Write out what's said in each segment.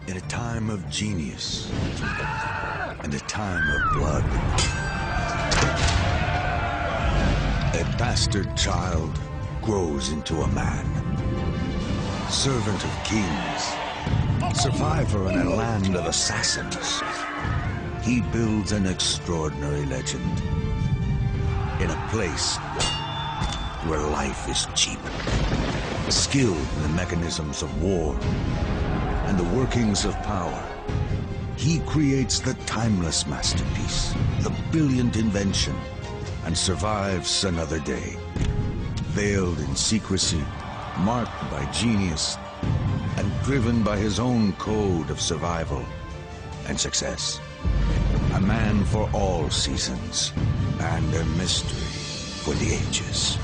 in a time of genius and a time of blood. A bastard child grows into a man, servant of kings, survivor in a land of assassins. He builds an extraordinary legend in a place where life is cheap, skilled in the mechanisms of war and the workings of power. He creates the timeless masterpiece, the brilliant invention, and survives another day, veiled in secrecy, marked by genius, and driven by his own code of survival and success. A man for all seasons, and a mystery for the ages.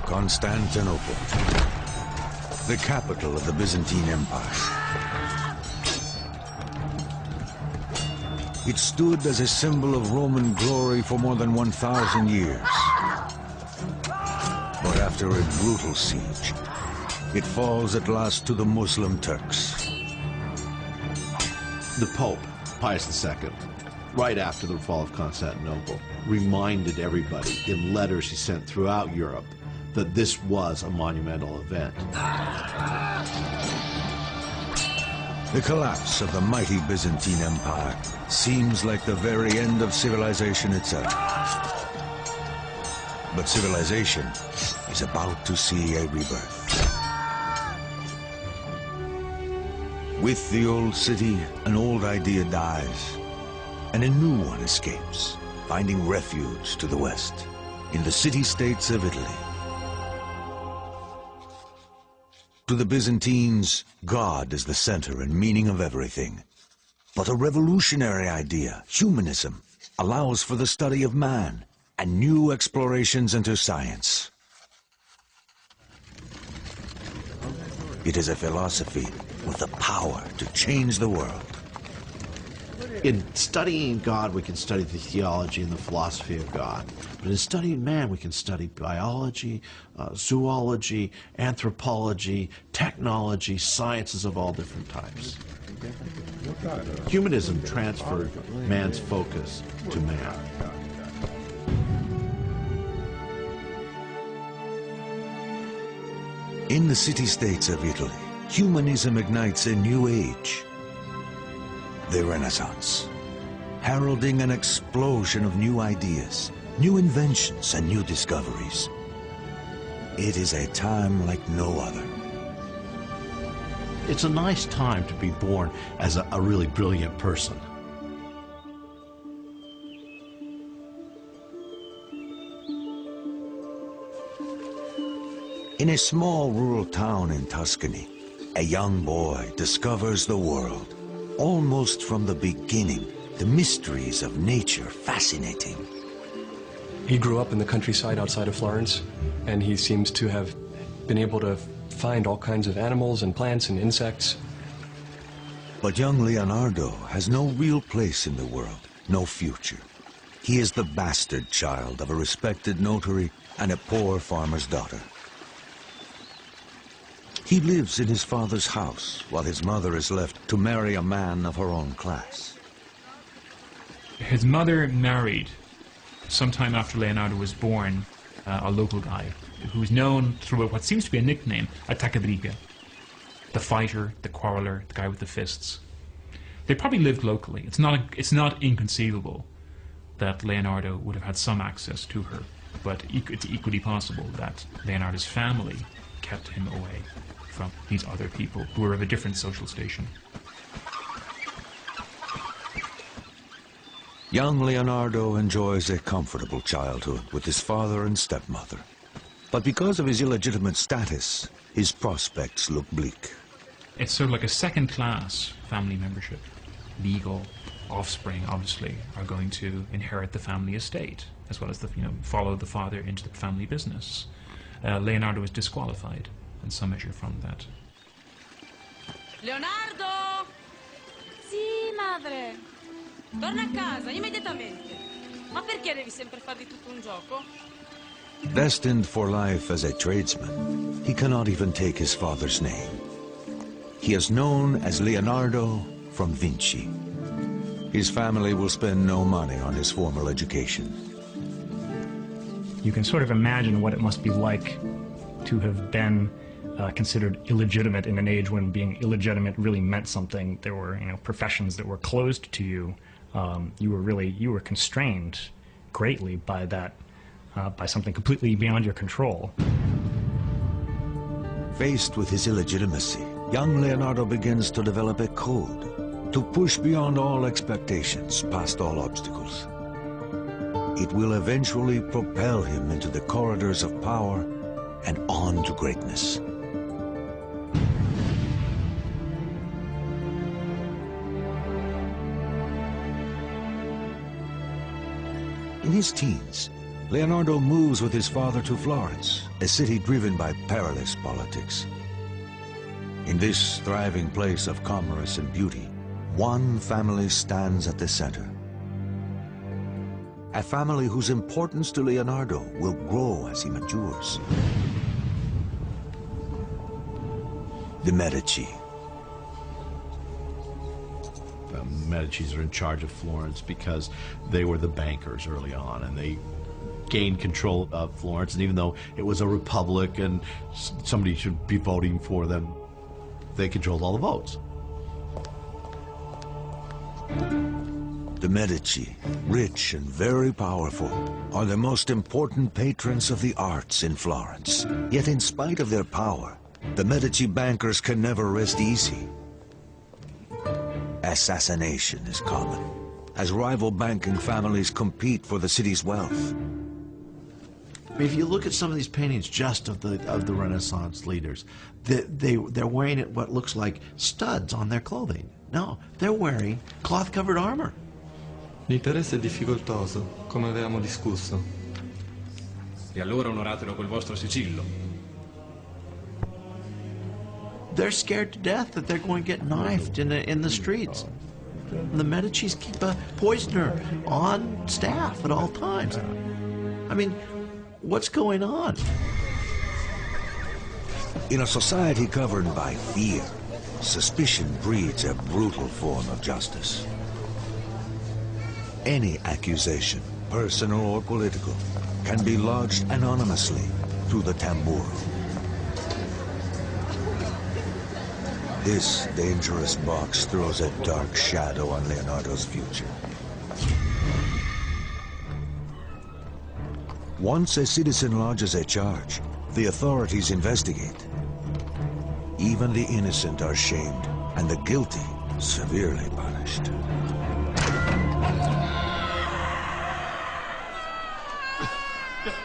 Constantinople, the capital of the Byzantine Empire. It stood as a symbol of Roman glory for more than 1,000 years. But after a brutal siege, it falls at last to the Muslim Turks. The Pope, Pius II, right after the fall of Constantinople, reminded everybody in letters he sent throughout Europe that this was a monumental event. The collapse of the mighty Byzantine Empire seems like the very end of civilization itself. But civilization is about to see a rebirth. With the old city, an old idea dies, and a new one escapes, finding refuge to the west, in the city-states of Italy. To the Byzantines, God is the center and meaning of everything. But a revolutionary idea, humanism, allows for the study of man and new explorations into science. It is a philosophy with the power to change the world. In studying God, we can study the theology and the philosophy of God. But in studying man, we can study biology, zoology, anthropology, technology, sciences of all different types. Humanism transferred man's focus to man. In the city-states of Italy, humanism ignites a new age, the Renaissance, heralding an explosion of new ideas, new inventions, and new discoveries. It is a time like no other. It's a nice time to be born as a really brilliant person. In a small rural town in Tuscany, a young boy discovers the world. Almost from the beginning, the mysteries of nature fascinate him. He grew up in the countryside outside of Florence, and he seems to have been able to find all kinds of animals and plants and insects. But young Leonardo has no real place in the world, no future. He is the bastard child of a respected notary and a poor farmer's daughter. He lives in his father's house, while his mother is left to marry a man of her own class. His mother married, sometime after Leonardo was born, a local guy who's known through what seems to be a nickname, Attaccabriga, the fighter, the quarreler, the guy with the fists. They probably lived locally. It's not inconceivable that Leonardo would have had some access to her, but it's equally possible that Leonardo's family kept him away from these other people who were of a different social station. Young Leonardo enjoys a comfortable childhood with his father and stepmother. But because of his illegitimate status, his prospects look bleak. It's sort of like a second-class family membership. Legal offspring, obviously, are going to inherit the family estate, as well as follow the father into the family business. Leonardo is disqualified in some measure from that. Leonardo! Sì, madre. Torna a casa, immediatamente. Ma perché devi sempre far di tutto un gioco? Destined for life as a tradesman, he cannot even take his father's name. He is known as Leonardo from Vinci. His family will spend no money on his formal education. You can sort of imagine what it must be like to have been considered illegitimate in an age when being illegitimate really meant something. There were, professions that were closed to you. You were constrained greatly by that, by something completely beyond your control. Faced with his illegitimacy, young Leonardo begins to develop a code to push beyond all expectations, past all obstacles. It will eventually propel him into the corridors of power and on to greatness. In his teens, Leonardo moves with his father to Florence, a city driven by perilous politics. In this thriving place of commerce and beauty, one family stands at the center. A family whose importance to Leonardo will grow as he matures. The Medici. The Medicis are in charge of Florence because they were the bankers early on, and they gained control of Florence. And even though it was a republic and somebody should be voting for them, they controlled all the votes. The Medici, rich and very powerful, are the most important patrons of the arts in Florence. Yet in spite of their power, the Medici bankers can never rest easy. Assassination is common, as rival banking families compete for the city's wealth. If you look at some of these paintings just of the Renaissance leaders, they're wearing what looks like studs on their clothing. No, they're wearing cloth-covered armor. L'interesse è difficoltoso, come avevamo discusso. E allora onoratelo col vostro sigillo. They're scared to death that they're going to get knifed in the streets. The Medicis keep a poisoner on staff at all times. I mean, what's going on? In a society governed by fear, suspicion breeds a brutal form of justice. Any accusation, personal or political, can be lodged anonymously through the tamburo. This dangerous box throws a dark shadow on Leonardo's future. Once a citizen lodges a charge, the authorities investigate. Even the innocent are shamed, and the guilty severely punished.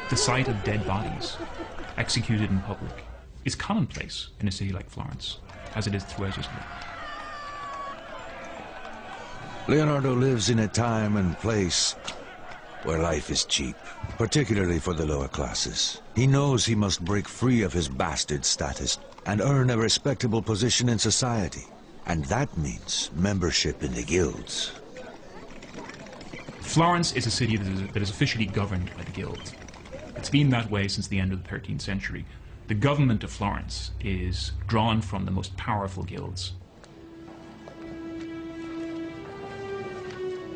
The sight of dead bodies executed in public is commonplace in a city like Florence, as it is throughout Italy. Leonardo lives in a time and place where life is cheap, particularly for the lower classes. He knows he must break free of his bastard status and earn a respectable position in society. And that means membership in the guilds. Florence is a city that is officially governed by the guilds. It's been that way since the end of the 13th century. The government of Florence is drawn from the most powerful guilds.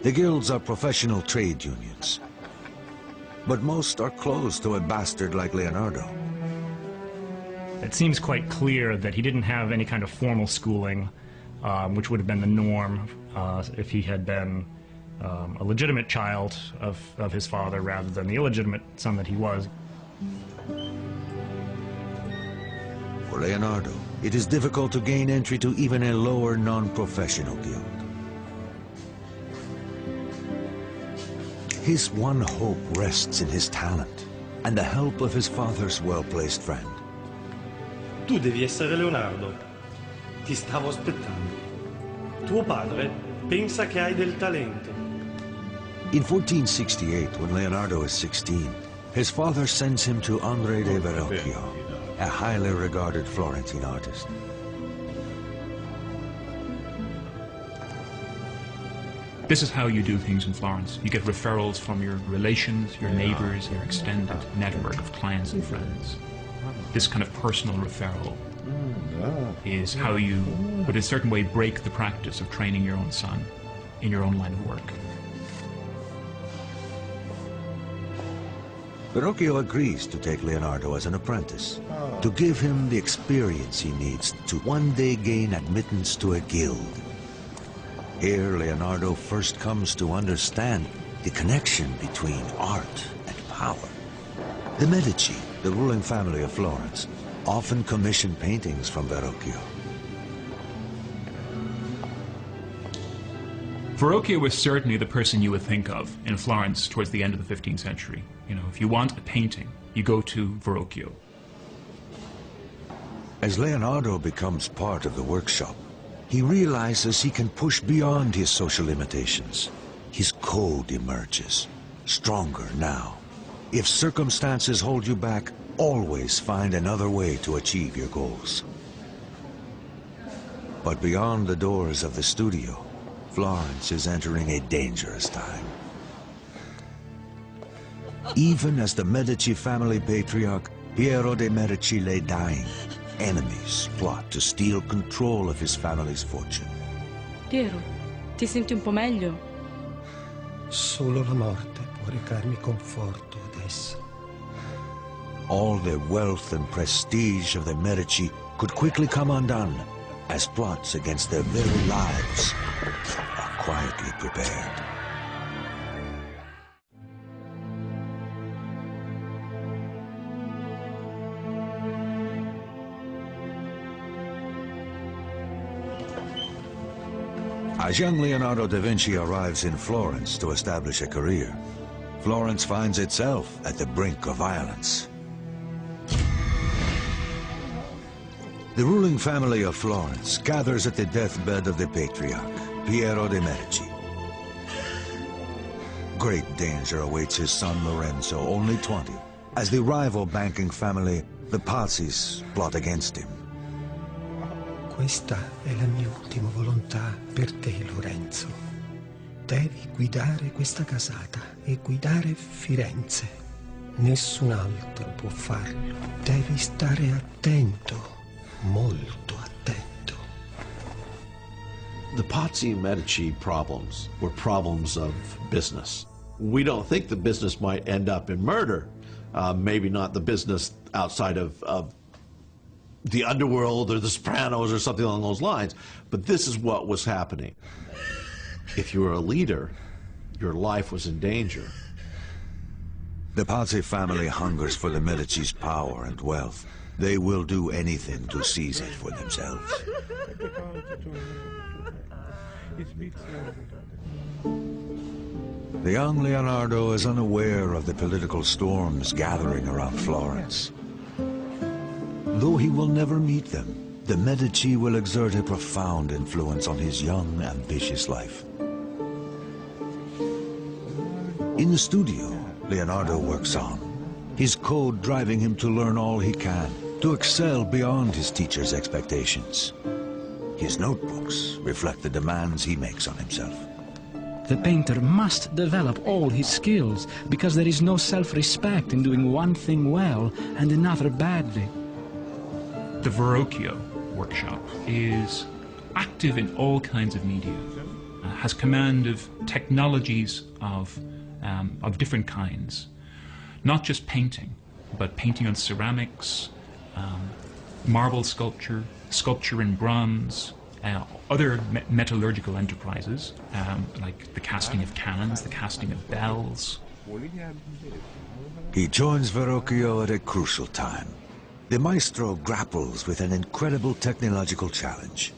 The guilds are professional trade unions, but most are closed to a bastard like Leonardo. It seems quite clear that he didn't have any kind of formal schooling, which would have been the norm if he had been a legitimate child of his father rather than the illegitimate son that he was. For Leonardo, it is difficult to gain entry to even a lower non-professional guild. His one hope rests in his talent and the help of his father's well-placed friend. Tu devi essere Leonardo. Ti stavo aspettando. Tuo padre pensa che hai del talento. In 1468, when Leonardo is 16, his father sends him to Andrea de Verrocchio, a highly regarded Florentine artist. This is how you do things in Florence. You get referrals from your relations, your neighbors, your extended network of clients and friends. This kind of personal referral is how you, would in a certain way, break the practice of training your own son in your own line of work. Verrocchio agrees to take Leonardo as an apprentice, to give him the experience he needs to one day gain admittance to a guild. Here, Leonardo first comes to understand the connection between art and power. The Medici, the ruling family of Florence, often commissioned paintings from Verrocchio. Verrocchio was certainly the person you would think of in Florence towards the end of the 15th century. You know, if you want a painting, you go to Verrocchio. As Leonardo becomes part of the workshop, he realizes he can push beyond his social limitations. His code emerges, stronger now. If circumstances hold you back, always find another way to achieve your goals. But beyond the doors of the studio, Florence is entering a dangerous time. Even as the Medici family patriarch Piero de' Medici lay dying, enemies plot to steal control of his family's fortune. Piero, ti senti un po' meglio? Solo la morte può recarmi conforto adesso. All the wealth and prestige of the Medici could quickly come undone as plots against their very lives are quietly prepared. As young Leonardo da Vinci arrives in Florence to establish a career, Florence finds itself at the brink of violence. The ruling family of Florence gathers at the deathbed of the patriarch, Piero de' Medici. Great danger awaits his son Lorenzo, only 20, as the rival banking family, the Pazis, plot against him. Questa è la mia ultima volontà per te, Lorenzo. Devi guidare questa casata e guidare Firenze. Nessun altro può farlo. Devi stare attento, molto attento. The Pazzi and Medici problems were problems of business. We don't think the business might end up in murder. Maybe not the business outside of the underworld or the Sopranos or something along those lines, but this is what was happening. If you were a leader, your life was in danger. The Pazzi family hungers for the Medici's power and wealth. They will do anything to seize it for themselves. The young Leonardo is unaware of the political storms gathering around Florence. Though he will never meet them, the Medici will exert a profound influence on his young, ambitious life. In the studio, Leonardo works on, his code driving him to learn all he can, to excel beyond his teacher's expectations. His notebooks reflect the demands he makes on himself. The painter must develop all his skills, because there is no self-respect in doing one thing well and another badly. The Verrocchio workshop is active in all kinds of media, has command of technologies of different kinds. Not just painting, but painting on ceramics, marble sculpture, sculpture in bronze, other metallurgical enterprises, like the casting of cannons, the casting of bells. He joins Verrocchio at a crucial time. The maestro grapples with an incredible technological challenge.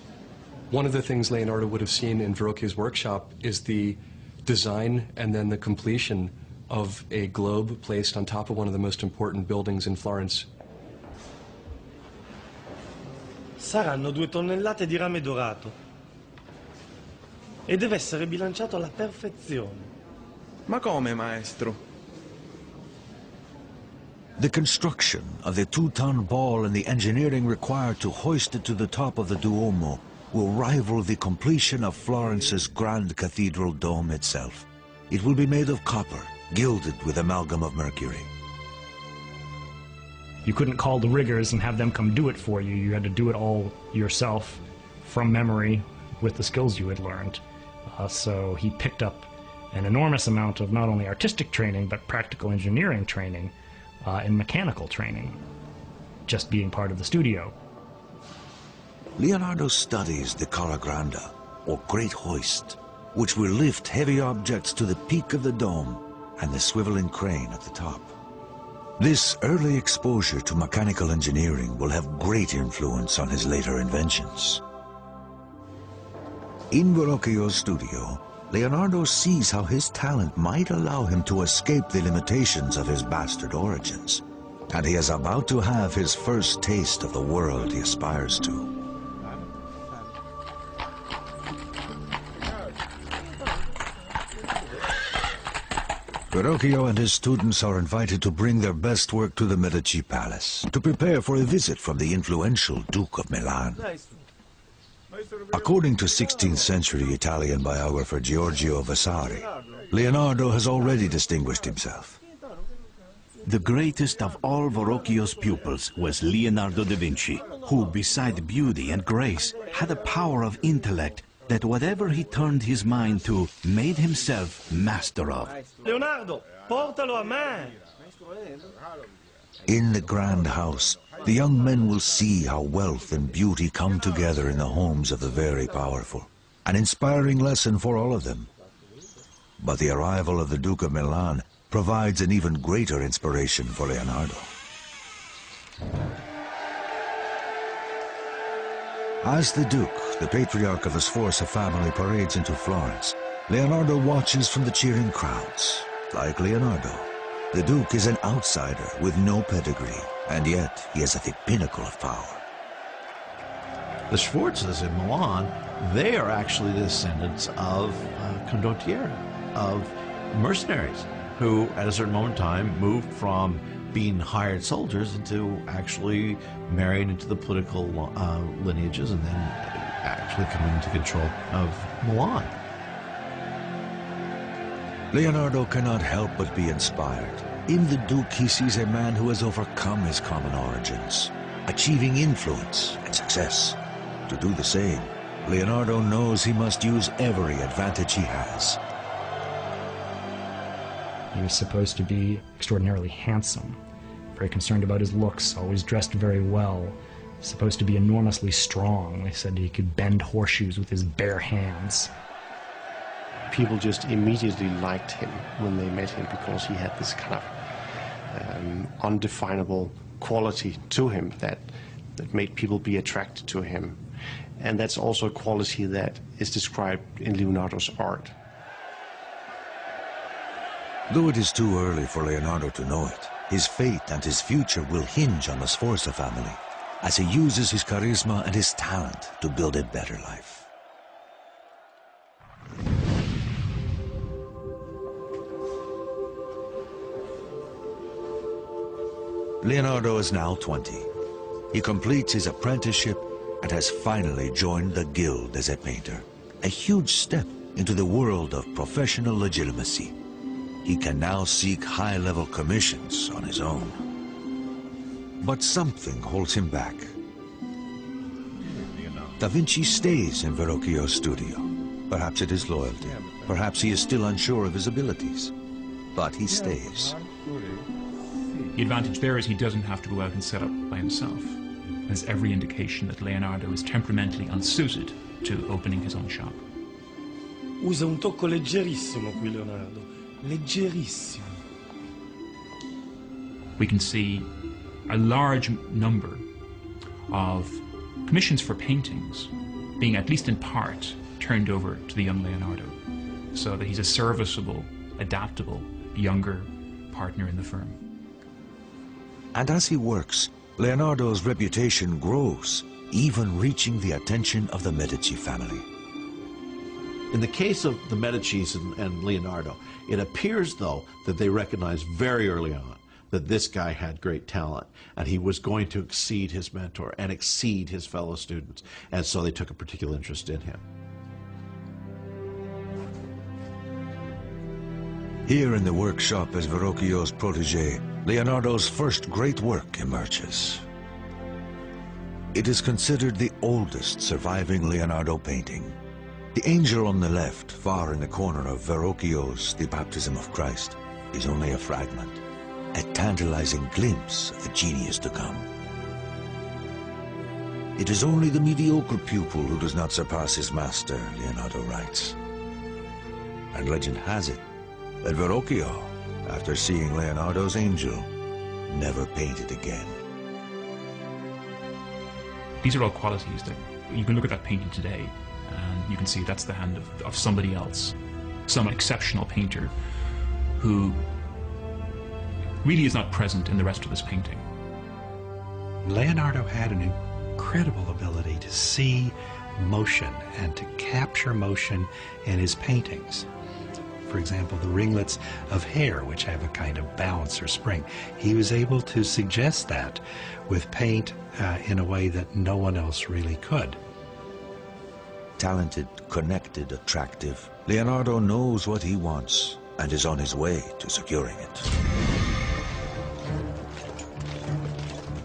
One of the things Leonardo would have seen in Verrocchio's workshop is the design and then the completion of a globe placed on top of one of the most important buildings in Florence. Saranno 2 tonnellate di rame dorato e deve essere bilanciato alla perfezione. Ma come, maestro? The construction of the 2-ton ball and the engineering required to hoist it to the top of the Duomo will rival the completion of Florence's grand cathedral dome itself. It will be made of copper, gilded with amalgam of mercury. You couldn't call the riggers and have them come do it for you. You had to do it all yourself from memory with the skills you had learned. So he picked up an enormous amount of not only artistic training, but practical engineering training and mechanical training, just being part of the studio. Leonardo studies the Cara Grande, or Great Hoist, which will lift heavy objects to the peak of the dome and the swiveling crane at the top. This early exposure to mechanical engineering will have great influence on his later inventions. In Verrocchio's studio, Leonardo sees how his talent might allow him to escape the limitations of his bastard origins, and he is about to have his first taste of the world he aspires to. Verrocchio and his students are invited to bring their best work to the Medici Palace to prepare for a visit from the influential Duke of Milan. According to 16th century Italian biographer Giorgio Vasari, Leonardo has already distinguished himself. The greatest of all Verrocchio's pupils was Leonardo da Vinci, who, beside beauty and grace, had a power of intellect that whatever he turned his mind to, made himself master of. Leonardo, portalo a me! In the grand house, the young men will see how wealth and beauty come together in the homes of the very powerful. An inspiring lesson for all of them. But the arrival of the Duke of Milan provides an even greater inspiration for Leonardo. As the Duke, the patriarch of the Sforza family, parades into Florence, Leonardo watches from the cheering crowds. Like Leonardo, the Duke is an outsider with no pedigree, and yet he is at the pinnacle of power. The Sforzas in Milan, they are actually the descendants of condottieri, of mercenaries, who at a certain moment in time moved from being hired soldiers into actually marrying into the political lineages and then actually coming into control of Milan. Leonardo cannot help but be inspired. In the Duke, he sees a man who has overcome his common origins, achieving influence and success. To do the same, Leonardo knows he must use every advantage he has. He was supposed to be extraordinarily handsome, very concerned about his looks, always dressed very well, supposed to be enormously strong. They said he could bend horseshoes with his bare hands. People just immediately liked him when they met him because he had this kind of undefinable quality to him that made people be attracted to him. And that's also a quality that is described in Leonardo's art. Though it is too early for Leonardo to know it, his fate and his future will hinge on the Sforza family as he uses his charisma and his talent to build a better life. Leonardo is now 20. He completes his apprenticeship and has finally joined the guild as a painter. A huge step into the world of professional legitimacy. He can now seek high-level commissions on his own. But something holds him back. Da Vinci stays in Verrocchio's studio. Perhaps it is loyalty. Perhaps he is still unsure of his abilities. But he stays. The advantage there is he doesn't have to go out and set up by himself. There's every indication that Leonardo is temperamentally unsuited to opening his own shop. Usa un tocco leggerissimo qui, Leonardo. Leggerissimo. We can see a large number of commissions for paintings being, at least in part, turned over to the young Leonardo, so that he's a serviceable, adaptable, younger partner in the firm. And as he works, Leonardo's reputation grows, even reaching the attention of the Medici family. In the case of the Medicis and Leonardo, it appears, though, that they recognize very early on that this guy had great talent, and he was going to exceed his mentor and exceed his fellow students, and so they took a particular interest in him. Here in the workshop as Verrocchio's protege, Leonardo's first great work emerges. It is considered the oldest surviving Leonardo painting. The angel on the left, far in the corner of Verrocchio's The Baptism of Christ, is only a fragment, a tantalizing glimpse of the genius to come. It is only the mediocre pupil who does not surpass his master, Leonardo writes. And legend has it that Verrocchio, after seeing Leonardo's angel, never painted again. These are all qualities that you can look at that painting today and you can see that's the hand of somebody else, some exceptional painter who really is not present in the rest of this painting. Leonardo had an incredible ability to see motion and to capture motion in his paintings. For example, the ringlets of hair, which have a kind of bounce or spring. He was able to suggest that with paint in a way that no one else really could. Talented, connected, attractive, Leonardo knows what he wants and is on his way to securing it.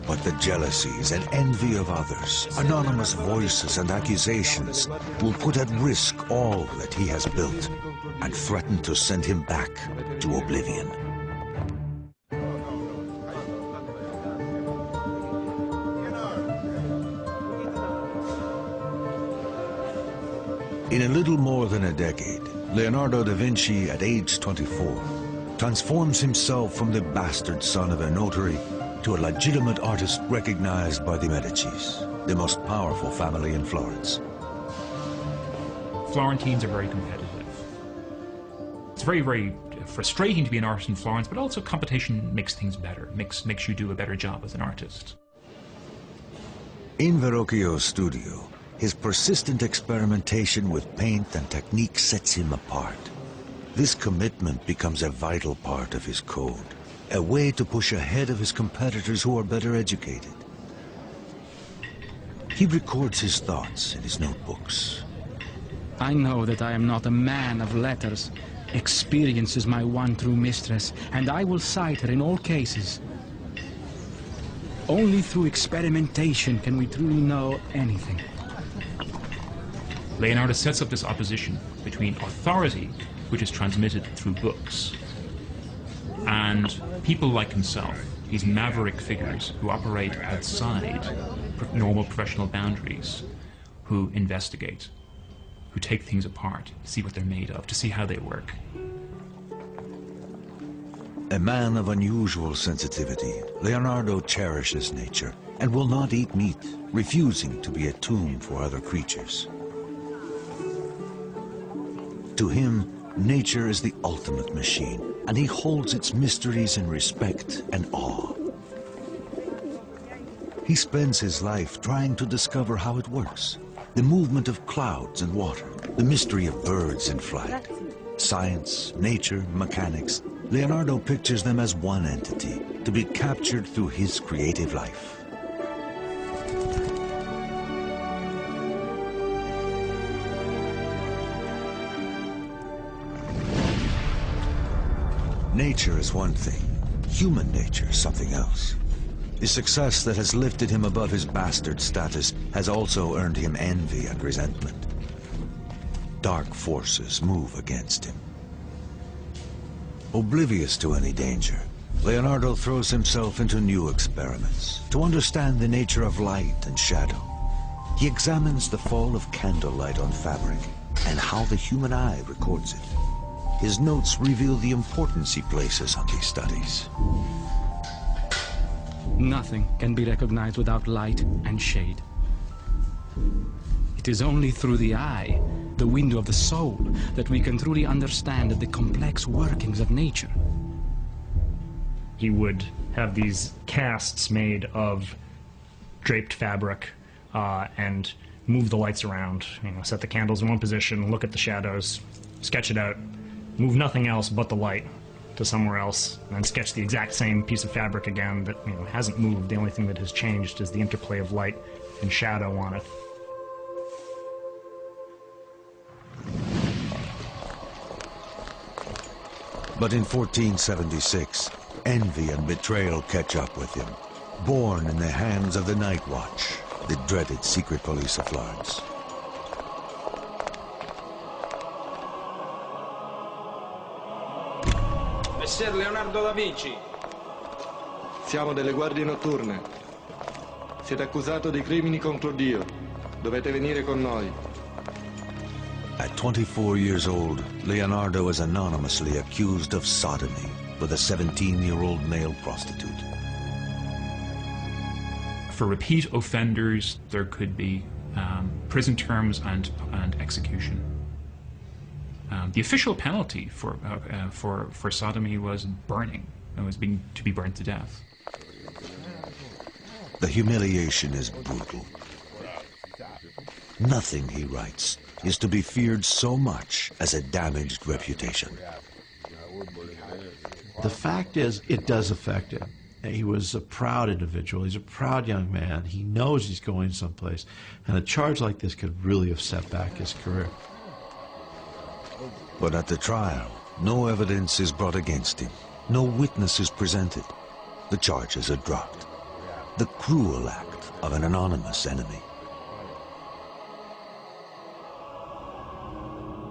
But the jealousies and envy of others, anonymous voices and accusations will put at risk all that he has built and threaten to send him back to oblivion. In a little more than a decade, Leonardo da Vinci, at age 24, transforms himself from the bastard son of a notary to a legitimate artist recognized by the Medicis, the most powerful family in Florence. Florentines are very competitive. It's very, very frustrating to be an artist in Florence, but also competition makes things better, makes you do a better job as an artist. In Verrocchio's studio, his persistent experimentation with paint and technique sets him apart. This commitment becomes a vital part of his code, a way to push ahead of his competitors who are better educated. He records his thoughts in his notebooks. I know that I am not a man of letters. Experience is my one true mistress, and I will cite her in all cases. Only through experimentation can we truly know anything. Leonardo sets up this opposition between authority, which is transmitted through books, and people like himself, these maverick figures who operate outside normal professional boundaries, who investigate, who take things apart, to see what they're made of, to see how they work. A man of unusual sensitivity, Leonardo cherishes nature and will not eat meat, refusing to be a tomb for other creatures. To him, nature is the ultimate machine, and he holds its mysteries in respect and awe. He spends his life trying to discover how it works. The movement of clouds and water, the mystery of birds in flight. Science, nature, mechanics, Leonardo pictures them as one entity, to be captured through his creative life. Nature is one thing, human nature is something else. The success that has lifted him above his bastard status has also earned him envy and resentment. Dark forces move against him. Oblivious to any danger, Leonardo throws himself into new experiments to understand the nature of light and shadow. He examines the fall of candlelight on fabric and how the human eye records it. His notes reveal the importance he places on these studies. Nothing can be recognized without light and shade. It is only through the eye, the window of the soul, that we can truly understand the complex workings of nature. He would have these casts made of draped fabric and move the lights around, set the candles in one position, look at the shadows, sketch it out, move nothing else but the light, to somewhere else and then sketch the exact same piece of fabric again that hasn't moved. The only thing that has changed is the interplay of light and shadow on it. But in 1476, envy and betrayal catch up with him, born in the hands of the Night Watch, the dreaded secret police of Florence. Messer Leonardo da Vinci. Siamo delle guardie notturne. Siete accusato di crimini contro Dio. Dovete venire con noi. At 24 years old, Leonardo is anonymously accused of sodomy with a 17-year-old male prostitute. For repeat offenders, there could be prison terms and execution. The official penalty for sodomy was burning. It was to be burnt to death. The humiliation is brutal. Nothing, he writes, is to be feared so much as a damaged reputation. The fact is, it does affect him. He was a proud individual. He's a proud young man. He knows he's going someplace. And a charge like this could really have set back his career. But at the trial, no evidence is brought against him. No witness is presented. The charges are dropped. The cruel act of an anonymous enemy.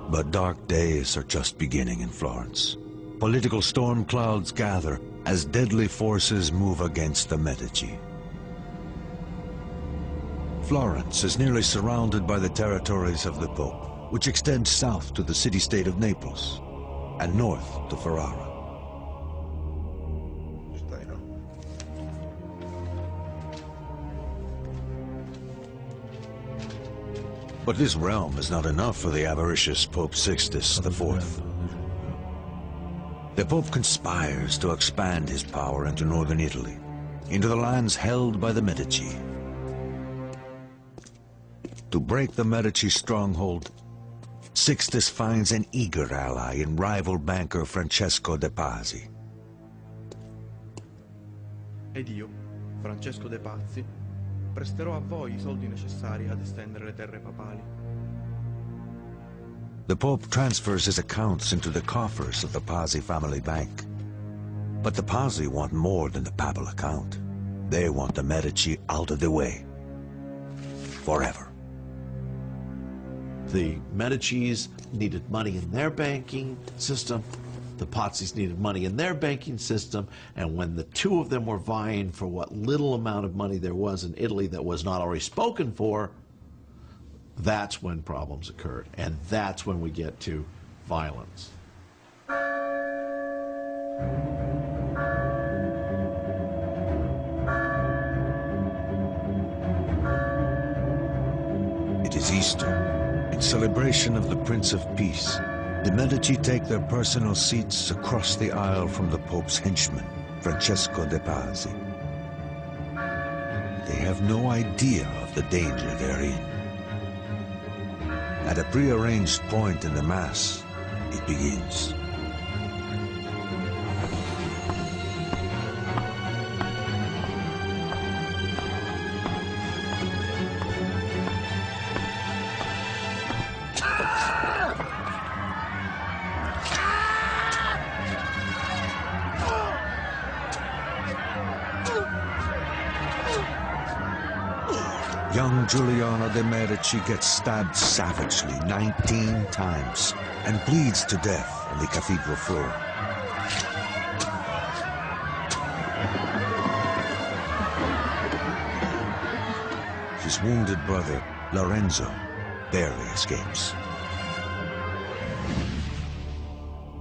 But dark days are just beginning in Florence. Political storm clouds gather as deadly forces move against the Medici. Florence is nearly surrounded by the territories of the Pope, which extend south to the city-state of Naples and north to Ferrara. But this realm is not enough for the avaricious Pope Sixtus IV. The Pope conspires to expand his power into northern Italy, into the lands held by the Medici. To break the Medici stronghold, Sixtus finds an eager ally in rival banker Francesco de Pazzi. Ed io, Francesco de Pazzi, presterò a voi I soldi necessari ad estendere le terre papali. The Pope transfers his accounts into the coffers of the Pazzi family bank. But the Pazzi want more than the papal account. They want the Medici out of the way. Forever. The Medicis needed money in their banking system. The Pazzis needed money in their banking system. And when the two of them were vying for what little amount of money there was in Italy that was not already spoken for, that's when problems occurred. And that's when we get to violence. It is Easter. In celebration of the Prince of Peace, the Medici take their personal seats across the aisle from the Pope's henchman, Francesco de Pazzi. They have no idea of the danger they're in. At a prearranged point in the Mass, it begins. Young Giuliano de' Medici gets stabbed savagely 19 times and bleeds to death on the cathedral floor. His wounded brother, Lorenzo, barely escapes.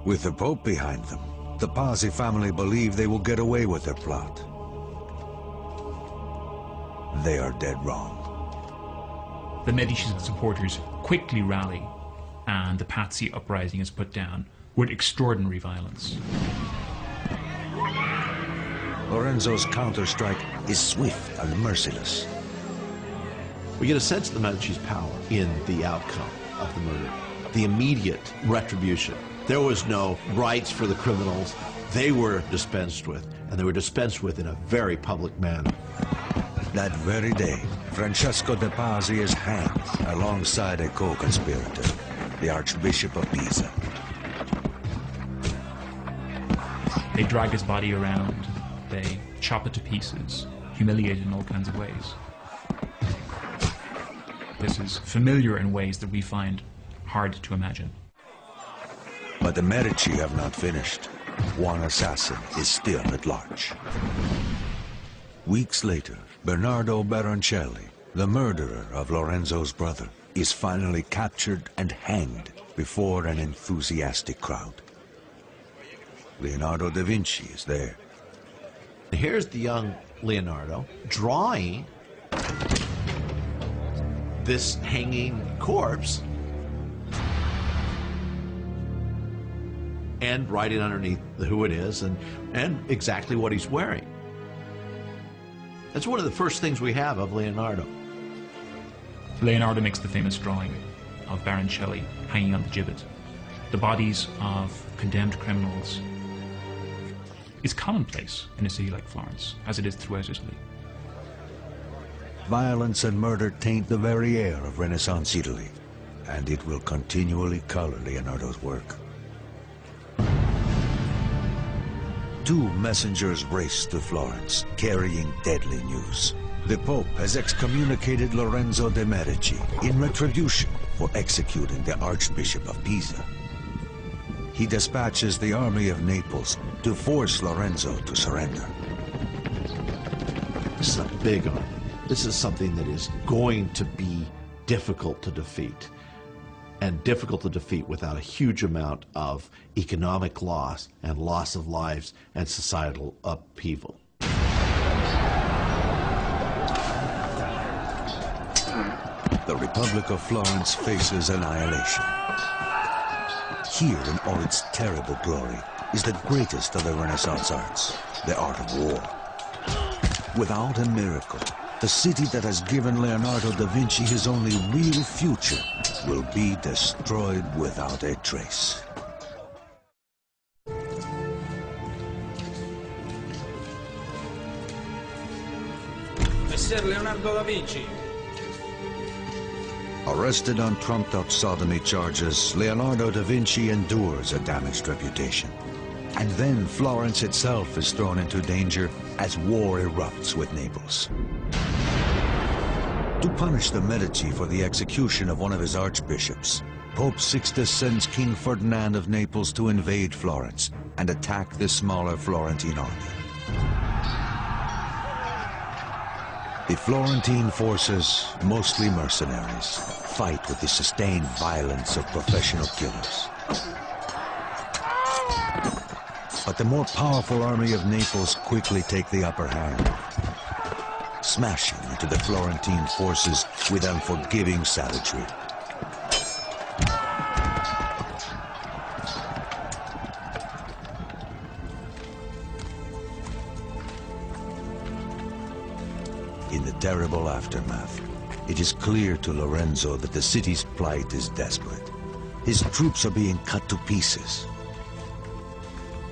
With the Pope behind them, the Pazzi family believe they will get away with their plot. They are dead wrong. The Medici supporters quickly rally, and the Pazzi uprising is put down with extraordinary violence. Lorenzo's counter-strike is swift and merciless. We get a sense of the Medici's power in the outcome of the murder, the immediate retribution. There was no rights for the criminals. they were dispensed with, and they were dispensed with in a very public manner. That very day, Francesco de' Pazzi is hanged alongside a co-conspirator, the Archbishop of Pisa. They drag his body around, they chop it to pieces, humiliate it in all kinds of ways. This is familiar in ways that we find hard to imagine. But the Medici have not finished. One assassin is still at large. Weeks later, Bernardo Baroncelli, the murderer of Lorenzo's brother, is finally captured and hanged before an enthusiastic crowd. Leonardo da Vinci is there. Here's the young Leonardo drawing this hanging corpse and writing underneath who it is and exactly what he's wearing. That's one of the first things we have of Leonardo. Leonardo makes the famous drawing of Baroncelli hanging on the gibbet. The bodies of condemned criminals is commonplace in a city like Florence, as it is throughout Italy. Violence and murder taint the very air of Renaissance Italy, and it will continually color Leonardo's work. Two messengers race to Florence, carrying deadly news. The Pope has excommunicated Lorenzo de' Medici in retribution for executing the Archbishop of Pisa. He dispatches the army of Naples to force Lorenzo to surrender. This is a big army. This is something that is going to be difficult to defeat, and difficult to defeat without a huge amount of economic loss and loss of lives and societal upheaval. The Republic of Florence faces annihilation. Here in all its terrible glory is the greatest of the Renaissance arts, the art of war. Without a miracle, the city that has given Leonardo da Vinci his only real future will be destroyed without a trace. Messer Leonardo da Vinci. Arrested on trumped-up sodomy charges, Leonardo da Vinci endures a damaged reputation. And then Florence itself is thrown into danger as war erupts with Naples. To punish the Medici for the execution of one of his archbishops, Pope Sixtus sends King Ferdinand of Naples to invade Florence and attack the smaller Florentine army. The Florentine forces, mostly mercenaries, fight with the sustained violence of professional killers. But the more powerful army of Naples quickly take the upper hand, smashing into the Florentine forces with unforgiving savagery. In the terrible aftermath, it is clear to Lorenzo that the city's plight is desperate. His troops are being cut to pieces.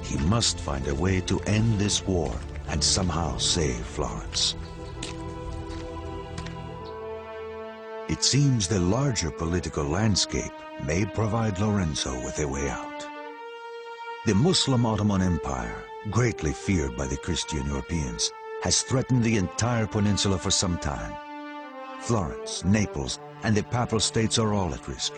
He must find a way to end this war and somehow save Florence. It seems the larger political landscape may provide Lorenzo with a way out. The Muslim Ottoman Empire, greatly feared by the Christian Europeans, has threatened the entire peninsula for some time. Florence, Naples, and the Papal States are all at risk.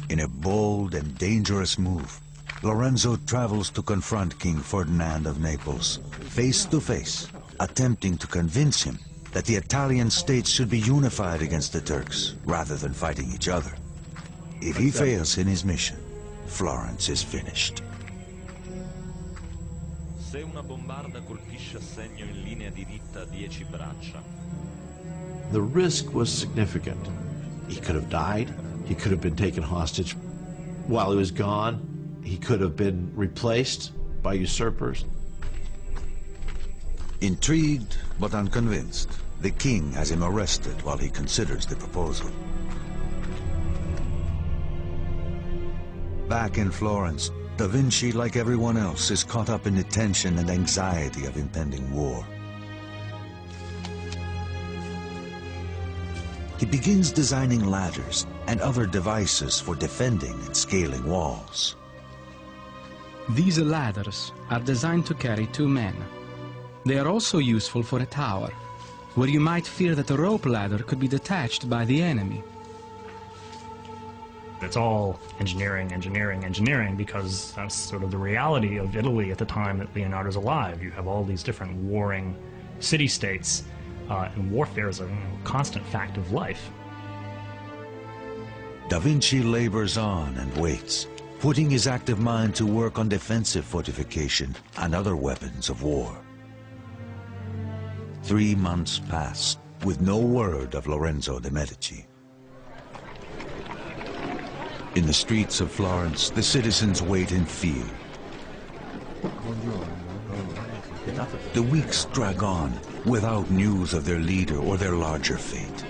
In a bold and dangerous move, Lorenzo travels to confront King Ferdinand of Naples, face to face, attempting to convince him that the Italian states should be unified against the Turks rather than fighting each other. If he fails in his mission, Florence is finished. Se una bombarda colpisce a segno in linea diritta 10 braccia. The risk was significant. He could have died. He could have been taken hostage while he was gone. He could have been replaced by usurpers. Intrigued but unconvinced, the king has him arrested while he considers the proposal. Back in Florence, Da Vinci, like everyone else, is caught up in the tension and anxiety of impending war. He begins designing ladders and other devices for defending and scaling walls. These ladders are designed to carry 2 men. They are also useful for a tower, where you might fear that a rope ladder could be detached by the enemy. It's all engineering, engineering, engineering, because that's sort of the reality of Italy at the time that Leonardo's alive. You have all these different warring city-states, and warfare is a constant fact of life. Da Vinci labors on and waits, putting his active mind to work on defensive fortification and other weapons of war. 3 months pass with no word of Lorenzo de' Medici. In the streets of Florence, the citizens wait in fear. The weeks drag on without news of their leader or their larger fate.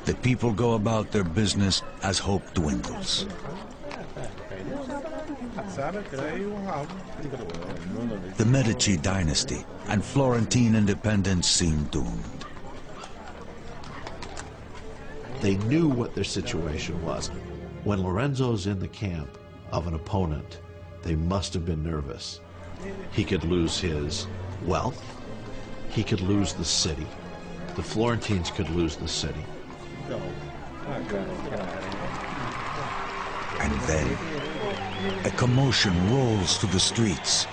The people go about their business as hope dwindles. The Medici dynasty and Florentine independence seem doomed. They knew what their situation was. When Lorenzo's in the camp of an opponent, they must have been nervous. He could lose his wealth. He could lose the city. The Florentines could lose the city. And then, a commotion rolls through the streets.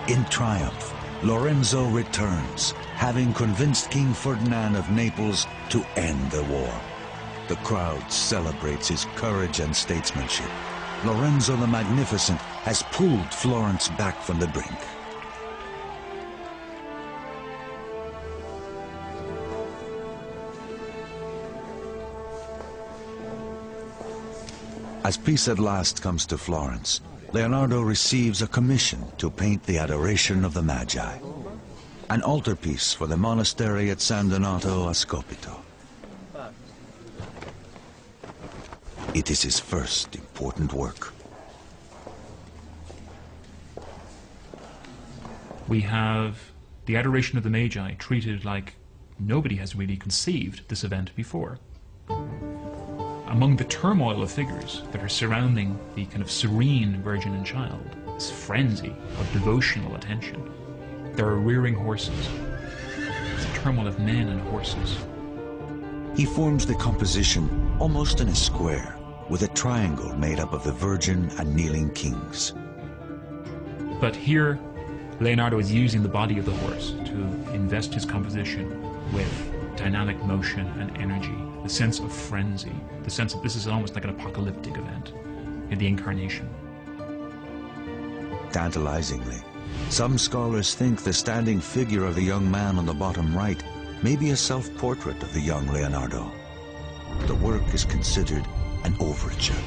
In triumph, Lorenzo returns, having convinced King Ferdinand of Naples to end the war. The crowd celebrates his courage and statesmanship. Lorenzo the Magnificent has pulled Florence back from the brink. As peace at last comes to Florence, Leonardo receives a commission to paint the Adoration of the Magi, an altarpiece for the monastery at San Donato a Scopito. It is his first important work. We have the Adoration of the Magi treated like nobody has really conceived this event before. Among the turmoil of figures that are surrounding the kind of serene Virgin and Child, this frenzy of devotional attention, there are rearing horses. It's a turmoil of men and horses. He forms the composition almost in a square, with a triangle made up of the Virgin and kneeling kings. But here, Leonardo is using the body of the horse to invest his composition with dynamic motion and energy, the sense of frenzy, the sense that this is almost like an apocalyptic event in the incarnation. Tantalizingly, some scholars think the standing figure of the young man on the bottom right may be a self-portrait of the young Leonardo. The work is considered an overture,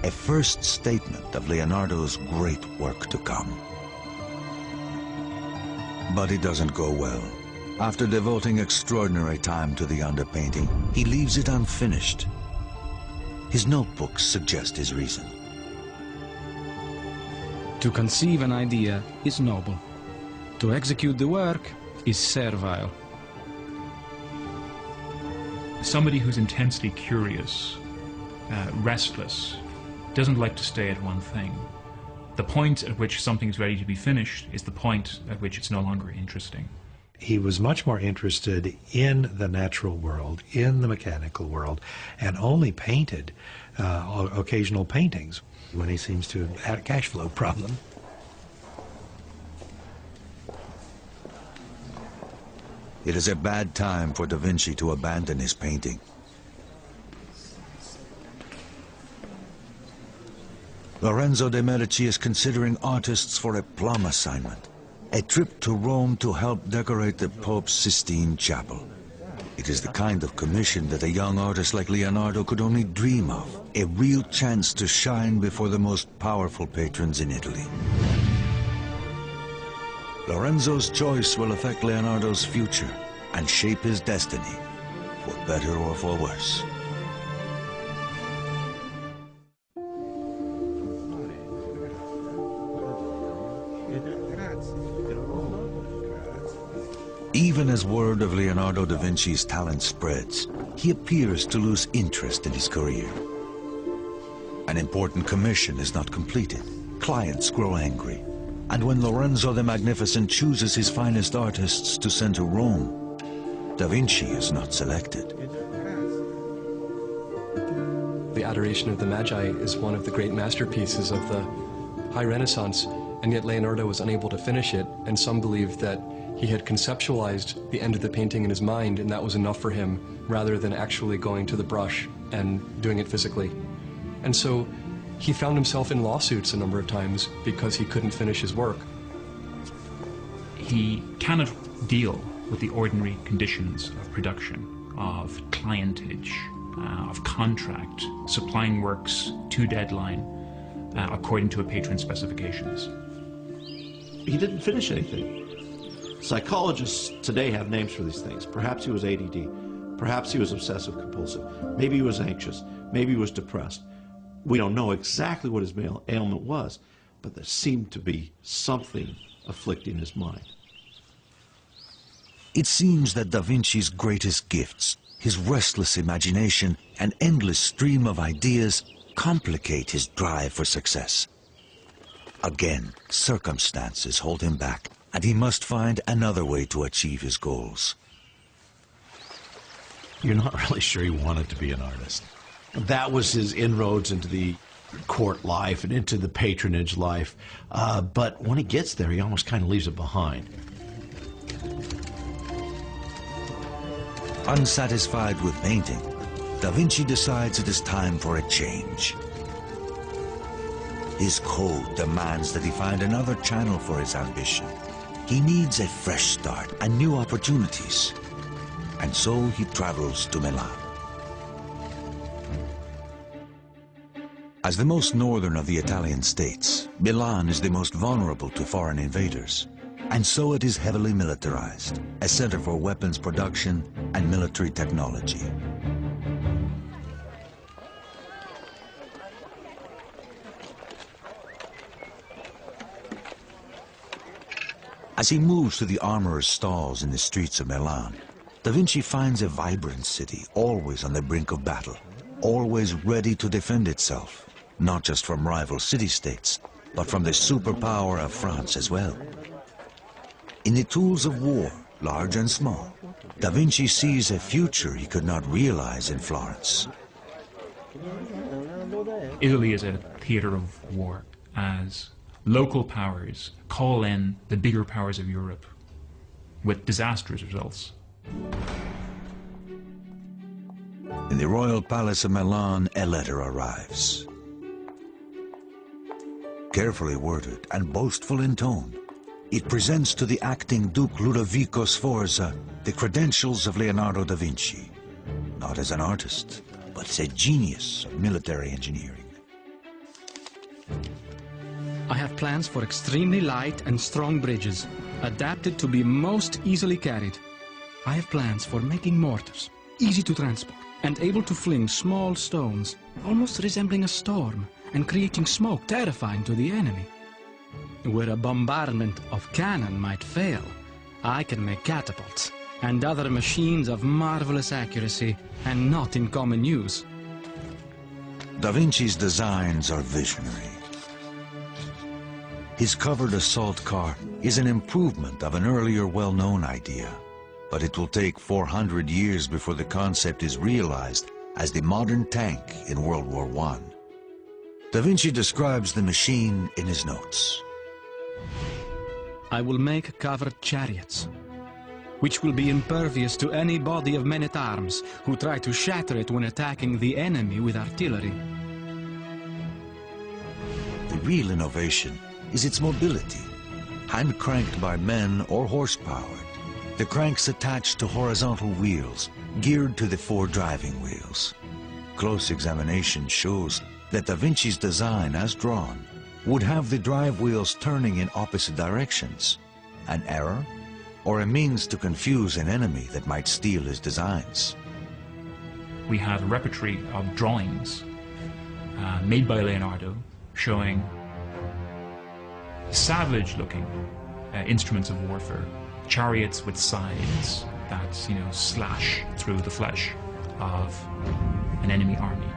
a first statement of Leonardo's great work to come. But it doesn't go well. After devoting extraordinary time to the underpainting, he leaves it unfinished. His notebooks suggest his reason. To conceive an idea is noble. To execute the work is servile. Somebody who's intensely curious, restless, doesn't like to stay at one thing. The point at which something's ready to be finished is the point at which it's no longer interesting. He was much more interested in the natural world, in the mechanical world, and only painted occasional paintings when he seems to have had a cash flow problem. It is a bad time for Da Vinci to abandon his painting. Lorenzo de' Medici is considering artists for a plum assignment, a trip to Rome to help decorate the Pope's Sistine Chapel. It is the kind of commission that a young artist like Leonardo could only dream of, a real chance to shine before the most powerful patrons in Italy. Lorenzo's choice will affect Leonardo's future and shape his destiny, for better or for worse. Even as word of Leonardo da Vinci's talent spreads, he appears to lose interest in his career. An important commission is not completed. Clients grow angry. And when Lorenzo the Magnificent chooses his finest artists to send to Rome, Da Vinci is not selected. The Adoration of the Magi is one of the great masterpieces of the High Renaissance, and yet Leonardo was unable to finish it, and some believe that he had conceptualized the end of the painting in his mind, and that was enough for him, rather than actually going to the brush and doing it physically. And so he found himself in lawsuits a number of times because he couldn't finish his work. He cannot deal with the ordinary conditions of production, of clientage, of contract, supplying works to deadline, according to a patron's specifications. He didn't finish anything. Psychologists today have names for these things. Perhaps he was ADD. Perhaps he was obsessive compulsive. Maybe he was anxious. Maybe he was depressed. We don't know exactly what his ailment was, but there seemed to be something afflicting his mind. It seems that Da Vinci's greatest gifts, his restless imagination and endless stream of ideas, complicate his drive for success. Again, circumstances hold him back, and he must find another way to achieve his goals. You're not really sure he wanted to be an artist. That was his inroads into the court life and into the patronage life. But when he gets there, he almost kind of leaves it behind. Unsatisfied with painting, Da Vinci decides it is time for a change. His code demands that he find another channel for his ambition. He needs a fresh start and new opportunities. And so he travels to Milan. As the most northern of the Italian states, Milan is the most vulnerable to foreign invaders. And so it is heavily militarized, a center for weapons production and military technology. As he moves to the armorer's stalls in the streets of Milan, Da Vinci finds a vibrant city, always on the brink of battle, always ready to defend itself, not just from rival city-states, but from the superpower of France as well. In the tools of war, large and small, Da Vinci sees a future he could not realize in Florence. Italy is a theater of war, as local powers call in the bigger powers of Europe, with disastrous results. In the royal palace of Milan, a letter arrives. Carefully worded and boastful in tone, it presents to the acting Duke Ludovico Sforza the credentials of Leonardo da Vinci, not as an artist, but as a genius of military engineering. I have plans for extremely light and strong bridges, adapted to be most easily carried. I have plans for making mortars, easy to transport, and able to fling small stones, almost resembling a storm, and creating smoke terrifying to the enemy. Where a bombardment of cannon might fail, I can make catapults and other machines of marvelous accuracy and not in common use. Da Vinci's designs are visionary. His covered assault car is an improvement of an earlier well-known idea, but it will take 400 years before the concept is realized as the modern tank in World War I. Da Vinci describes the machine in his notes. I will make covered chariots, which will be impervious to any body of men-at-arms who try to shatter it when attacking the enemy with artillery. The real innovation is its mobility, hand-cranked by men or horse-powered. The cranks attached to horizontal wheels, geared to the 4 driving wheels. Close examination shows that Da Vinci's design, as drawn, would have the drive wheels turning in opposite directions, an error, or a means to confuse an enemy that might steal his designs? We have a repertory of drawings made by Leonardo showing savage-looking instruments of warfare, chariots with sides that, slash through the flesh of an enemy army.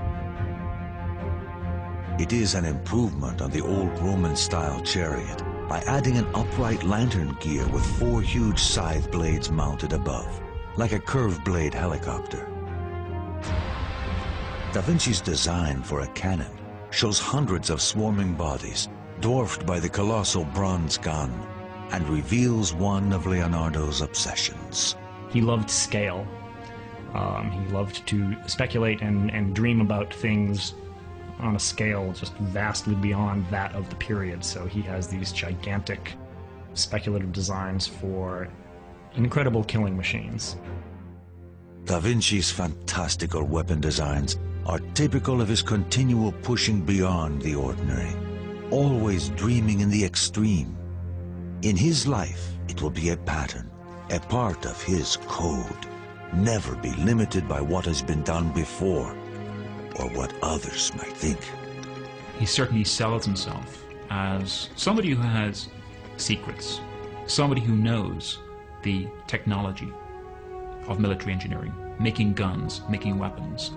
It is an improvement on the old Roman-style chariot by adding an upright lantern gear with 4 huge scythe blades mounted above, like a curved blade helicopter. Da Vinci's design for a cannon shows hundreds of swarming bodies, dwarfed by the colossal bronze gun, and reveals one of Leonardo's obsessions. He loved scale. He loved to speculate and dream about things on a scale just vastly beyond that of the period. So he has these gigantic speculative designs for incredible killing machines. Da Vinci's fantastical weapon designs are typical of his continual pushing beyond the ordinary, always dreaming in the extreme. In his life, it will be a pattern, a part of his code, never be limited by what has been done before or what others might think. He certainly sells himself as somebody who has secrets, somebody who knows the technology of military engineering, making guns, making weapons.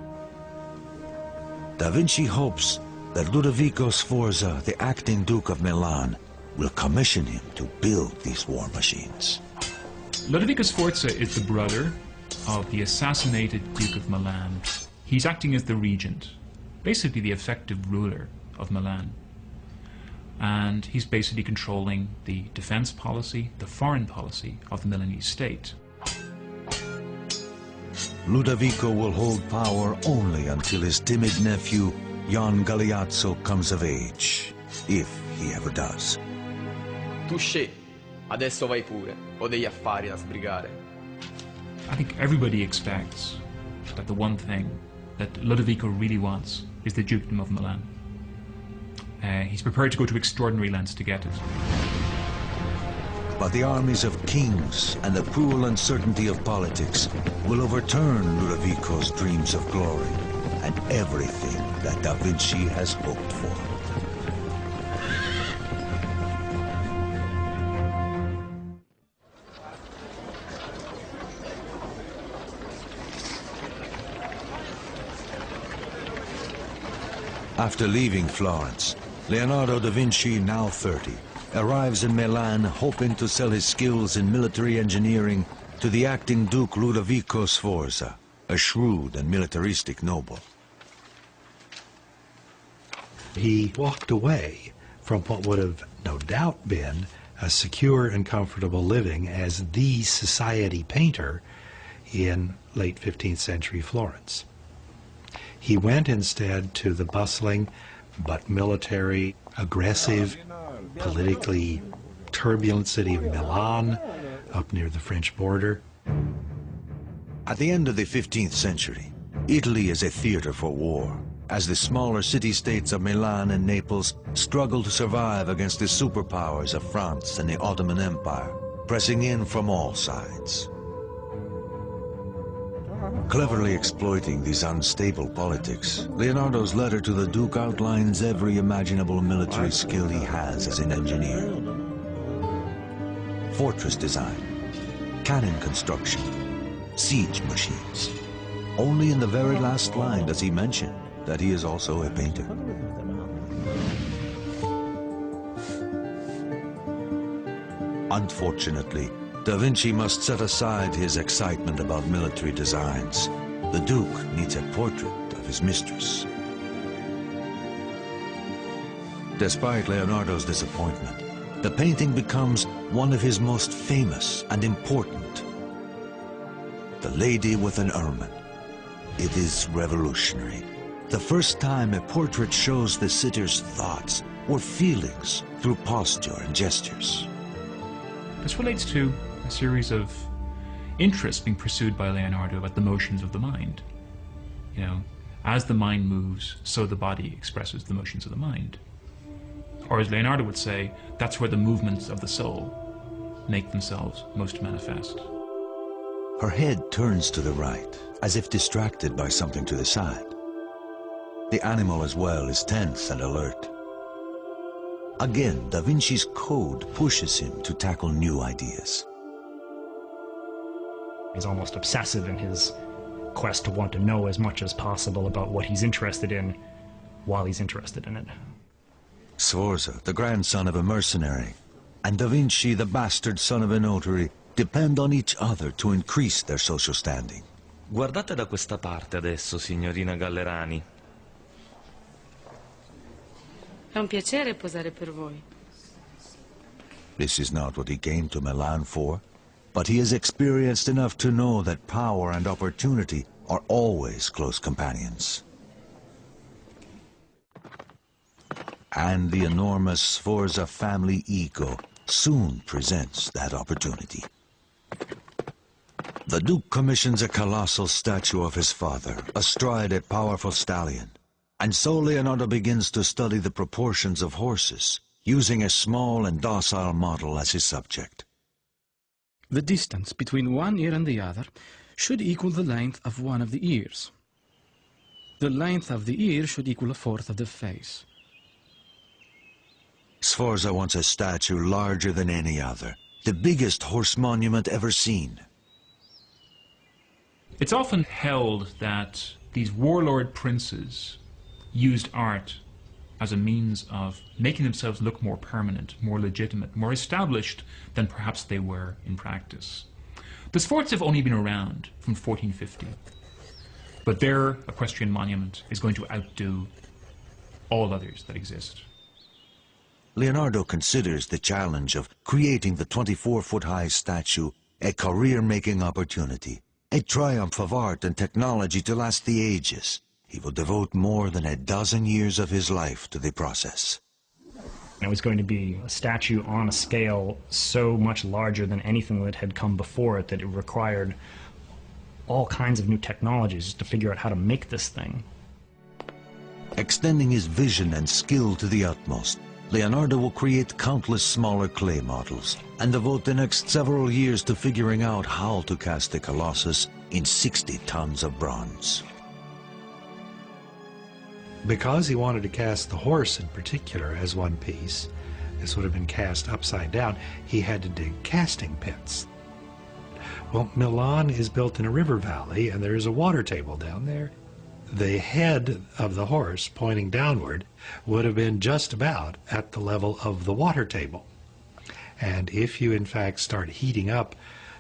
Da Vinci hopes that Ludovico Sforza, the acting Duke of Milan, will commission him to build these war machines. Ludovico Sforza is the brother of the assassinated Duke of Milan. He's acting as the regent, basically the effective ruler of Milan. And he's basically controlling the defense policy, the foreign policy of the Milanese state. Ludovico will hold power only until his timid nephew, Jan Galeazzo, comes of age, if he ever does. Tu scegli, adesso vai pure, ho degli affari da sbrigare. I think everybody expects that the one thing that Ludovico really wants is the Dukedom of Milan. He's prepared to go to extraordinary lengths to get it. But the armies of kings and the cruel uncertainty of politics will overturn Ludovico's dreams of glory and everything that Da Vinci has hoped for. After leaving Florence, Leonardo da Vinci, now 30, arrives in Milan hoping to sell his skills in military engineering to the acting Duke Ludovico Sforza, a shrewd and militaristic noble. He walked away from what would have no doubt been a secure and comfortable living as the society painter in late 15th century Florence. He went instead to the bustling but military, aggressive, politically turbulent city of Milan, up near the French border. At the end of the 15th century, Italy is a theater for war, as the smaller city-states of Milan and Naples struggle to survive against the superpowers of France and the Ottoman Empire, pressing in from all sides. Cleverly exploiting these unstable politics, Leonardo's letter to the Duke outlines every imaginable military skill he has as an engineer. Fortress design, cannon construction, siege machines. Only in the very last line does he mention that he is also a painter. Unfortunately, Da Vinci must set aside his excitement about military designs. The Duke needs a portrait of his mistress. Despite Leonardo's disappointment, the painting becomes one of his most famous and important. The Lady with an Ermine. It is revolutionary. The first time a portrait shows the sitter's thoughts or feelings through posture and gestures. This relates to a series of interests being pursued by Leonardo about the motions of the mind. As the mind moves, so the body expresses the motions of the mind. Or as Leonardo would say, that's where the movements of the soul make themselves most manifest. Her head turns to the right, as if distracted by something to the side. The animal as well is tense and alert. Again, Da Vinci's code pushes him to tackle new ideas. He's almost obsessive in his quest to want to know as much as possible about what he's interested in while he's interested in it. Sforza, the grandson of a mercenary, and Da Vinci, the bastard son of a notary, depend on each other to increase their social standing. Guardate da questa parte adesso, signorina Gallerani. È un piacere posare per voi. This is not what he came to Milan for, but he is experienced enough to know that power and opportunity are always close companions. And the enormous Sforza family ego soon presents that opportunity. The Duke commissions a colossal statue of his father, astride a powerful stallion. And so Leonardo begins to study the proportions of horses, using a small and docile model as his subject. The distance between one ear and the other should equal the length of one of the ears. The length of the ear should equal a fourth of the face. Sforza wants a statue larger than any other, the biggest horse monument ever seen. It's often held that these warlord princes used art as a means of making themselves look more permanent, more legitimate, more established than perhaps they were in practice. The Sforza have only been around from 1450, but their equestrian monument is going to outdo all others that exist. Leonardo considers the challenge of creating the 24-foot-high statue a career-making opportunity, a triumph of art and technology to last the ages. He will devote more than a dozen years of his life to the process. It was going to be a statue on a scale so much larger than anything that had come before it that it required all kinds of new technologies to figure out how to make this thing. Extending his vision and skill to the utmost, Leonardo will create countless smaller clay models and devote the next several years to figuring out how to cast the Colossus in 60 tons of bronze. Because he wanted to cast the horse in particular as one piece, this would have been cast upside down, he had to dig casting pits. Well, Milan is built in a river valley and there is a water table down there. The head of the horse pointing downward would have been just about at the level of the water table. And if you in fact start heating up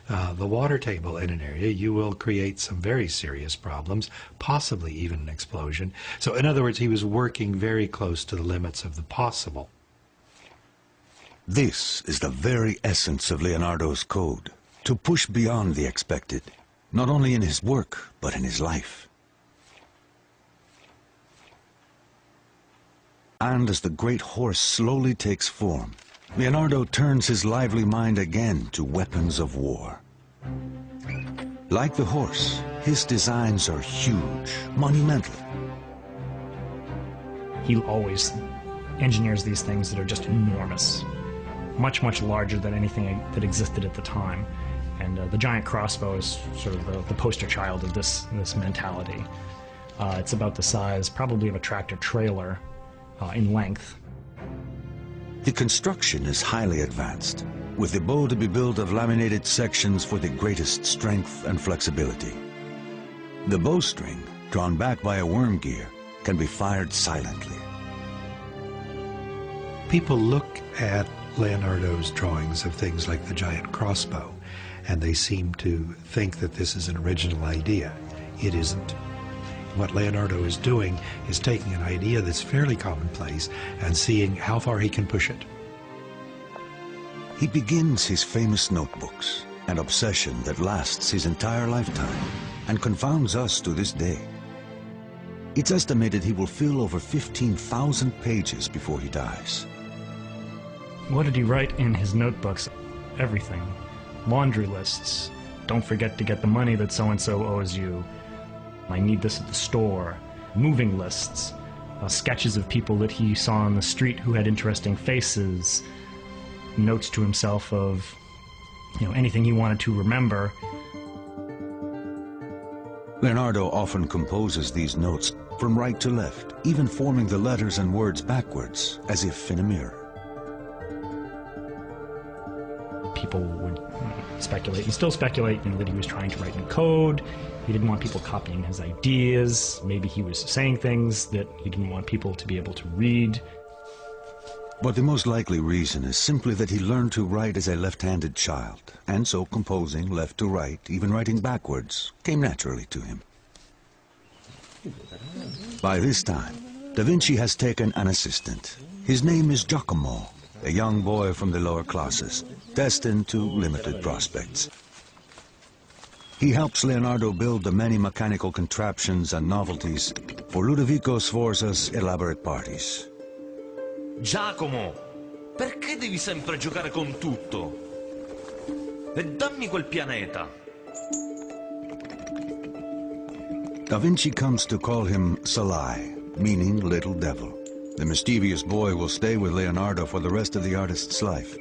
the water table in an area, you will create some very serious problems, possibly even an explosion. So in other words, he was working very close to the limits of the possible. This is the very essence of Leonardo's code, to push beyond the expected, not only in his work, but in his life. And as the great horse slowly takes form, Leonardo turns his lively mind again to weapons of war. Like the horse, his designs are huge, monumental. He always engineers these things that are just enormous, much, much larger than anything that existed at the time. And the giant crossbow is sort of the poster child of this mentality. It's about the size, probably, of a tractor trailer in length. The construction is highly advanced, with the bow to be built of laminated sections for the greatest strength and flexibility. The bowstring, drawn back by a worm gear, can be fired silently. People look at Leonardo's drawings of things like the giant crossbow, and they seem to think that this is an original idea. It isn't. What Leonardo is doing is taking an idea that's fairly commonplace and seeing how far he can push it. He begins his famous notebooks, an obsession that lasts his entire lifetime and confounds us to this day. It's estimated he will fill over 15,000 pages before he dies. What did he write in his notebooks? Everything. Laundry lists. Don't forget to get the money that so-and-so owes you. I need this at the store. Moving lists. Sketches of people that he saw on the street who had interesting faces. Notes to himself of anything he wanted to remember. Leonardo often composes these notes from right to left, even forming the letters and words backwards, as if in a mirror. People would speculate, and still speculate, that he was trying to write in code. He didn't want people copying his ideas. Maybe he was saying things that he didn't want people to be able to read. But the most likely reason is simply that he learned to write as a left-handed child, and so composing left to right, even writing backwards, came naturally to him. By this time, Da Vinci has taken an assistant. His name is Giacomo, a young boy from the lower classes, destined to limited prospects. He helps Leonardo build the many mechanical contraptions and novelties for Ludovico Sforza's elaborate parties. Giacomo, perché devi sempre giocare con tutto? E dammi quel pianeta. Da Vinci comes to call him Salai, meaning little devil. The mischievous boy will stay with Leonardo for the rest of the artist's life.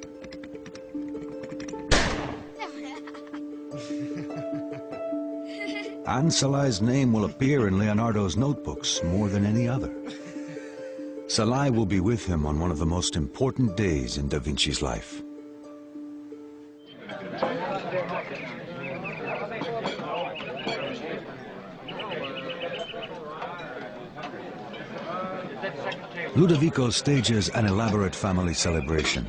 And Salai's name will appear in Leonardo's notebooks more than any other. Salai will be with him on one of the most important days in Da Vinci's life. Ludovico stages an elaborate family celebration,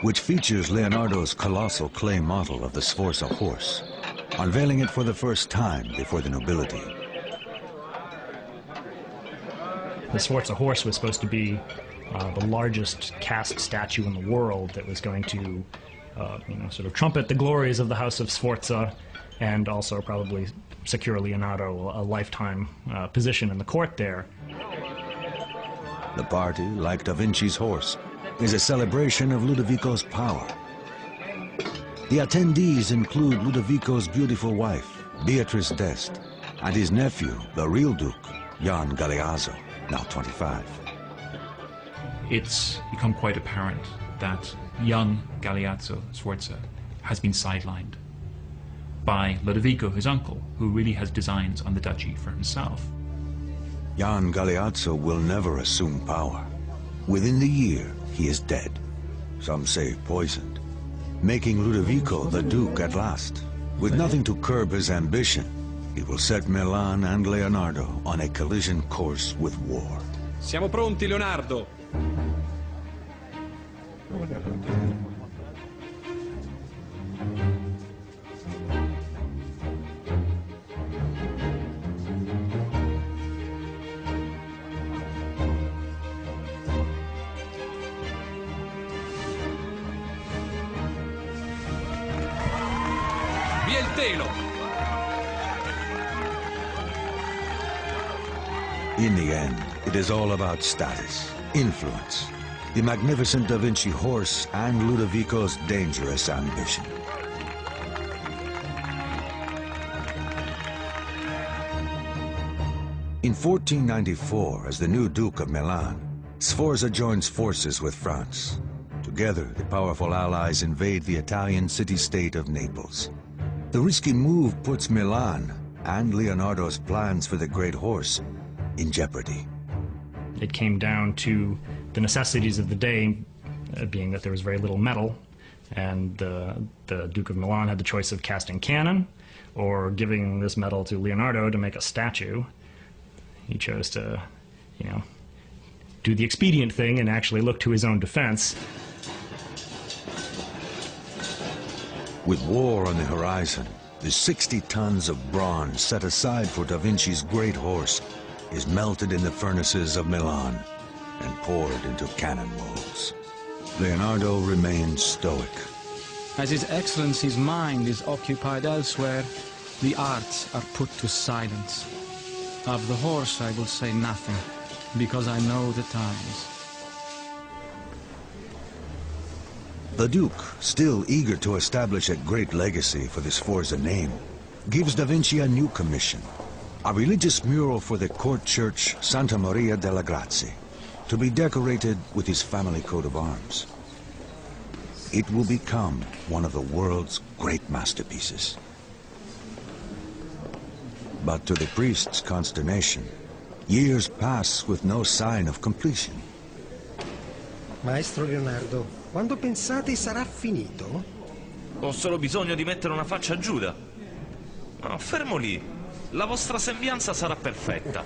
which features Leonardo's colossal clay model of the Sforza horse, unveiling it for the first time before the nobility. The Sforza horse was supposed to be the largest cast statue in the world that was going to, sort of trumpet the glories of the House of Sforza, and also probably secure Leonardo a lifetime position in the court there. The party, like Da Vinci's horse, is a celebration of Ludovico's power. The attendees include Ludovico's beautiful wife, Beatrice d'Este, and his nephew, the real Duke, Jan Galeazzo, now 25. It's become quite apparent that young Galeazzo Sforza has been sidelined by Ludovico, his uncle, who really has designs on the duchy for himself. Jan Galeazzo will never assume power. Within the year, he is dead. Some say poisoned, making Ludovico the Duke at last. With nothing to curb his ambition, he will set Milan and Leonardo on a collision course with war. Siamo pronti, Leonardo! Via il telo! In the end, it is all about status, influence, the magnificent Da Vinci horse, and Ludovico's dangerous ambition. In 1494, as the new Duke of Milan, Sforza joins forces with France. Together, the powerful allies invade the Italian city-state of Naples. The risky move puts Milan and Leonardo's plans for the great horse in jeopardy. It came down to the necessities of the day, being that there was very little metal, and the Duke of Milan had the choice of casting cannon or giving this metal to Leonardo to make a statue. He chose to, do the expedient thing and actually look to his own defense. With war on the horizon, the 60 tons of bronze set aside for Da Vinci's great horse is melted in the furnaces of Milan and poured into cannon molds. Leonardo remains stoic. As His Excellency's mind is occupied elsewhere, the arts are put to silence. Of the horse I will say nothing, because I know the times. The Duke, still eager to establish a great legacy for the Sforza name, gives Da Vinci a new commission, a religious mural for the court church Santa Maria della Grazie, to be decorated with his family coat of arms. it will become one of the world's great masterpieces. But to the priest's consternation, years pass with no sign of completion. Maestro Leonardo, quando pensate sarà finito? Ho solo bisogno di mettere una faccia a Giuda. No, fermo lì. La vostra sembianza sarà perfetta.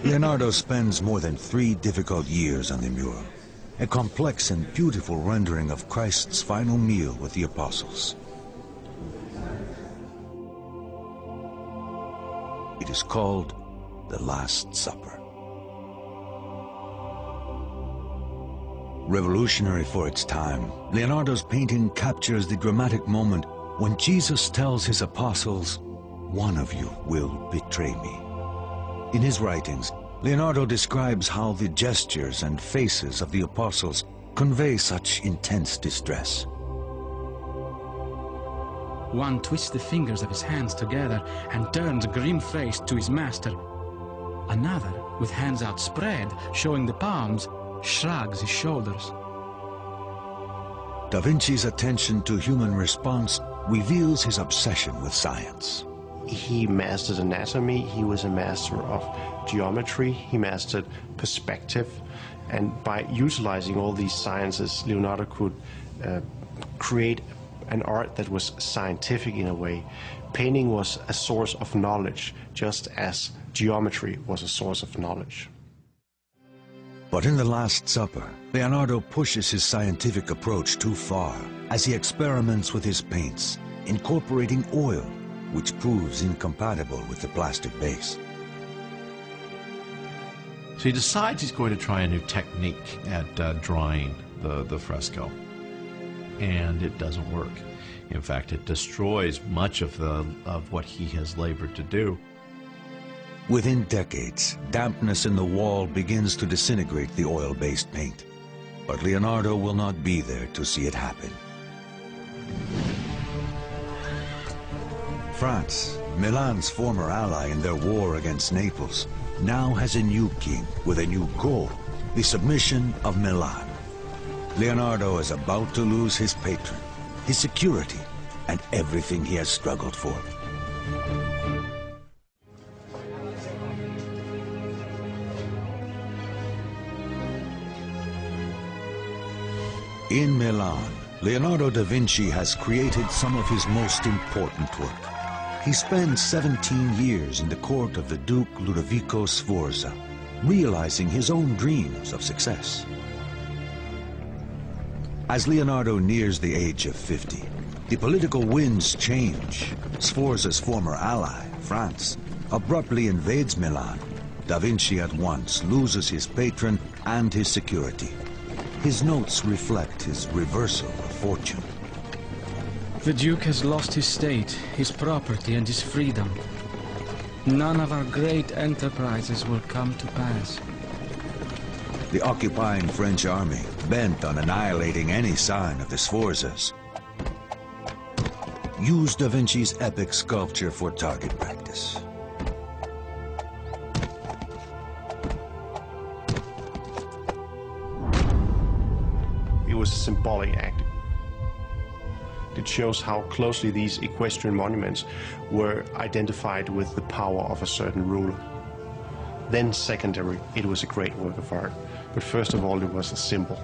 Leonardo spends more than 3 difficult years on the mural, a complex and beautiful rendering of Christ's final meal with the apostles. It is called the Last Supper. Revolutionary for its time, Leonardo's painting captures the dramatic moment when Jesus tells his apostles, "One of you will betray me." In his writings, Leonardo describes how the gestures and faces of the apostles convey such intense distress. One twists the fingers of his hands together and turns grim-faced to his master. Another, with hands outspread, showing the palms, shrugs his shoulders. Da Vinci's attention to human response reveals his obsession with science. He mastered anatomy, he was a master of geometry, he mastered perspective, and by utilizing all these sciences, Leonardo could create an art that was scientific in a way. Painting was a source of knowledge, just as geometry was a source of knowledge. But in the Last Supper, Leonardo pushes his scientific approach too far as he experiments with his paints, incorporating oil, which proves incompatible with the plastic base. So he decides he's going to try a new technique at drawing the fresco, and it doesn't work. In fact, it destroys much of what he has labored to do. Within decades, dampness in the wall begins to disintegrate the oil-based paint. But Leonardo will not be there to see it happen. France, Milan's former ally in their war against Naples, now has a new king with a new goal, the submission of Milan. Leonardo is about to lose his patron, his security, and everything he has struggled for. In Milan, Leonardo da Vinci has created some of his most important work. He spends 17 years in the court of the Duke Ludovico Sforza, realizing his own dreams of success. As Leonardo nears the age of 50, the political winds change. Sforza's former ally, France, abruptly invades Milan. Da Vinci at once loses his patron and his security. His notes reflect his reversal of fortune. The Duke has lost his state, his property, and his freedom. None of our great enterprises will come to pass. The occupying French army, bent on annihilating any sign of the Sforzas, used Da Vinci's epic sculpture for target practice. It was a symbolic act. It shows how closely these equestrian monuments were identified with the power of a certain ruler. Then secondary, it was a great work of art. But first of all, it was a symbol.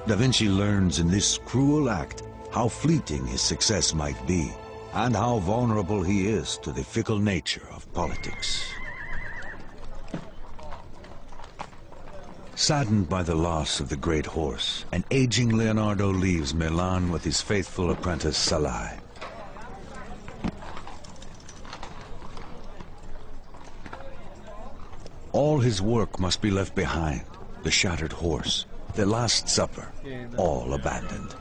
Da Vinci learns in this cruel act how fleeting his success might be and how vulnerable he is to the fickle nature of politics. Saddened by the loss of the great horse, an aging Leonardo leaves Milan with his faithful apprentice Salai. All his work must be left behind. The shattered horse, the Last Supper, all abandoned.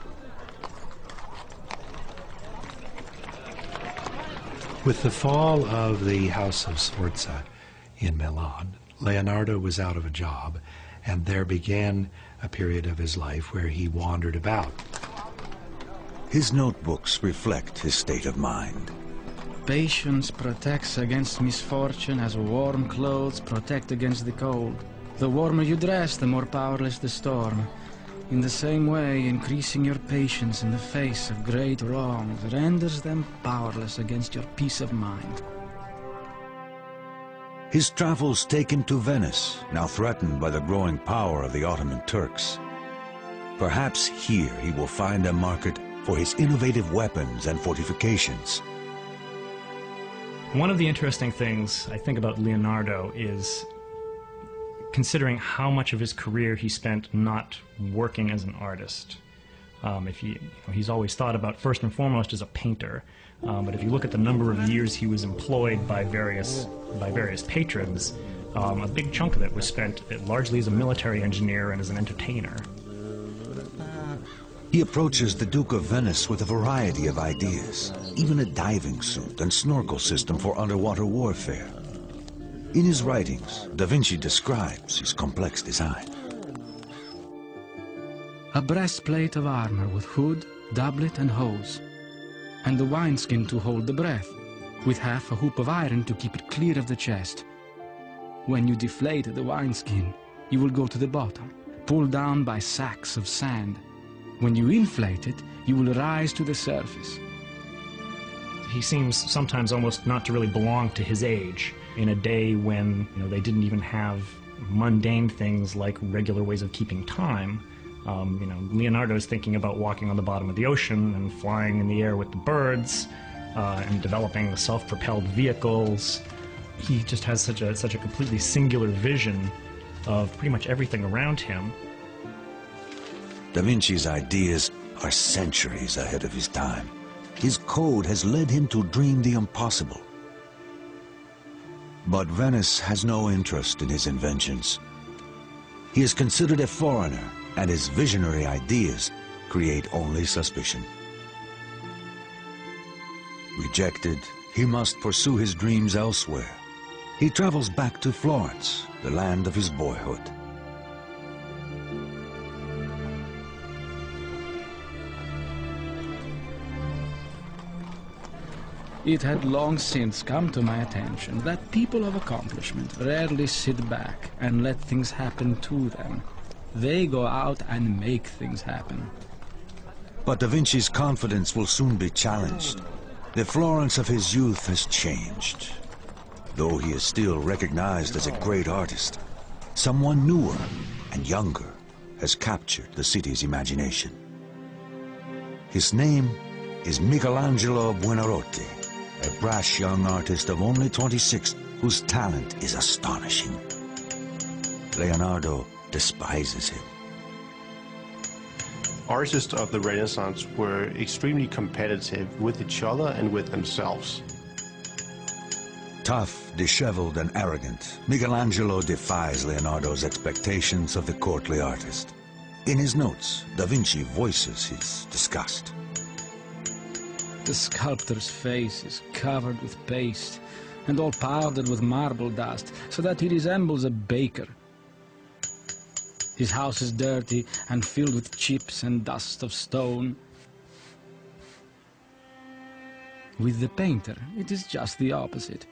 With the fall of the House of Sforza in Milan, Leonardo was out of a job, and there began a period of his life where he wandered about. His notebooks reflect his state of mind. Patience protects against misfortune as warm clothes protect against the cold. The warmer you dress, the more powerless the storm. In the same way, increasing your patience in the face of great wrongs renders them powerless against your peace of mind. His travels take him to Venice, now threatened by the growing power of the Ottoman Turks. Perhaps here he will find a market for his innovative weapons and fortifications. One of the interesting things I think about Leonardo is considering how much of his career he spent not working as an artist. He's always thought about first and foremost as a painter, but if you look at the number of years he was employed by various patrons, a big chunk of it was spent largely as a military engineer and as an entertainer. He approaches the Duke of Venice with a variety of ideas, even a diving suit and snorkel system for underwater warfare. In his writings, Da Vinci describes his complex design. A breastplate of armor with hood, doublet and hose, and the wineskin to hold the breath, with half a hoop of iron to keep it clear of the chest. When you deflate the wineskin, you will go to the bottom, pulled down by sacks of sand. When you inflate it, you will rise to the surface. He seems sometimes almost not to really belong to his age, in a day when they didn't even have mundane things like regular ways of keeping time. Leonardo's thinking about walking on the bottom of the ocean and flying in the air with the birds, and developing the self-propelled vehicles. He just has such a completely singular vision of pretty much everything around him. Da Vinci's ideas are centuries ahead of his time. His code has led him to dream the impossible. But Venice has no interest in his inventions. He is considered a foreigner, and his visionary ideas create only suspicion. Rejected, he must pursue his dreams elsewhere. He travels back to Florence, the land of his boyhood. It had long since come to my attention that people of accomplishment rarely sit back and let things happen to them. They go out and make things happen. But Da Vinci's confidence will soon be challenged. The Florence of his youth has changed. Though he is still recognized as a great artist, someone newer and younger has captured the city's imagination. His name is Michelangelo Buonarroti, a brash young artist of only 26 whose talent is astonishing. Leonardo despises him. Artists of the Renaissance were extremely competitive with each other and with themselves. Tough, disheveled, and arrogant, Michelangelo defies Leonardo's expectations of the courtly artist. In his notes, Da Vinci voices his disgust. The sculptor's face is covered with paste and all powdered with marble dust, so that he resembles a baker. His house is dirty and filled with chips and dust of stone. With the painter, it is just the opposite.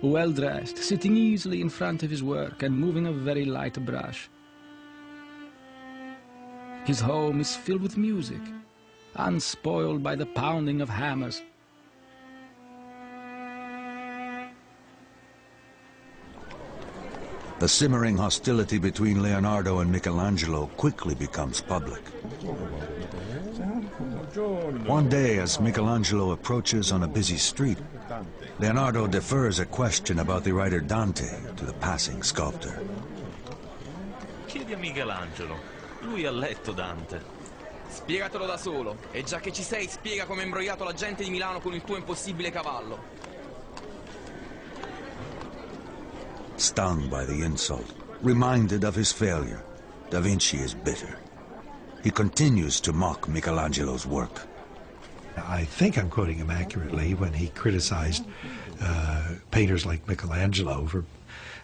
Well-dressed, sitting easily in front of his work and moving a very light brush. His home is filled with music, unspoiled by the pounding of hammers. The simmering hostility between Leonardo and Michelangelo quickly becomes public. One day, as Michelangelo approaches on a busy street, Leonardo defers a question about the writer Dante to the passing sculptor. Chiedi a Michelangelo. Lui ha letto Dante. Spiegatelo da solo. E già che ci sei, spiega come hai imbrogliato la gente di Milano con il tuo impossibile cavallo. Stung by the insult, reminded of his failure, Da Vinci is bitter. He continues to mock Michelangelo's work. I think I'm quoting him accurately when he criticized painters like Michelangelo, for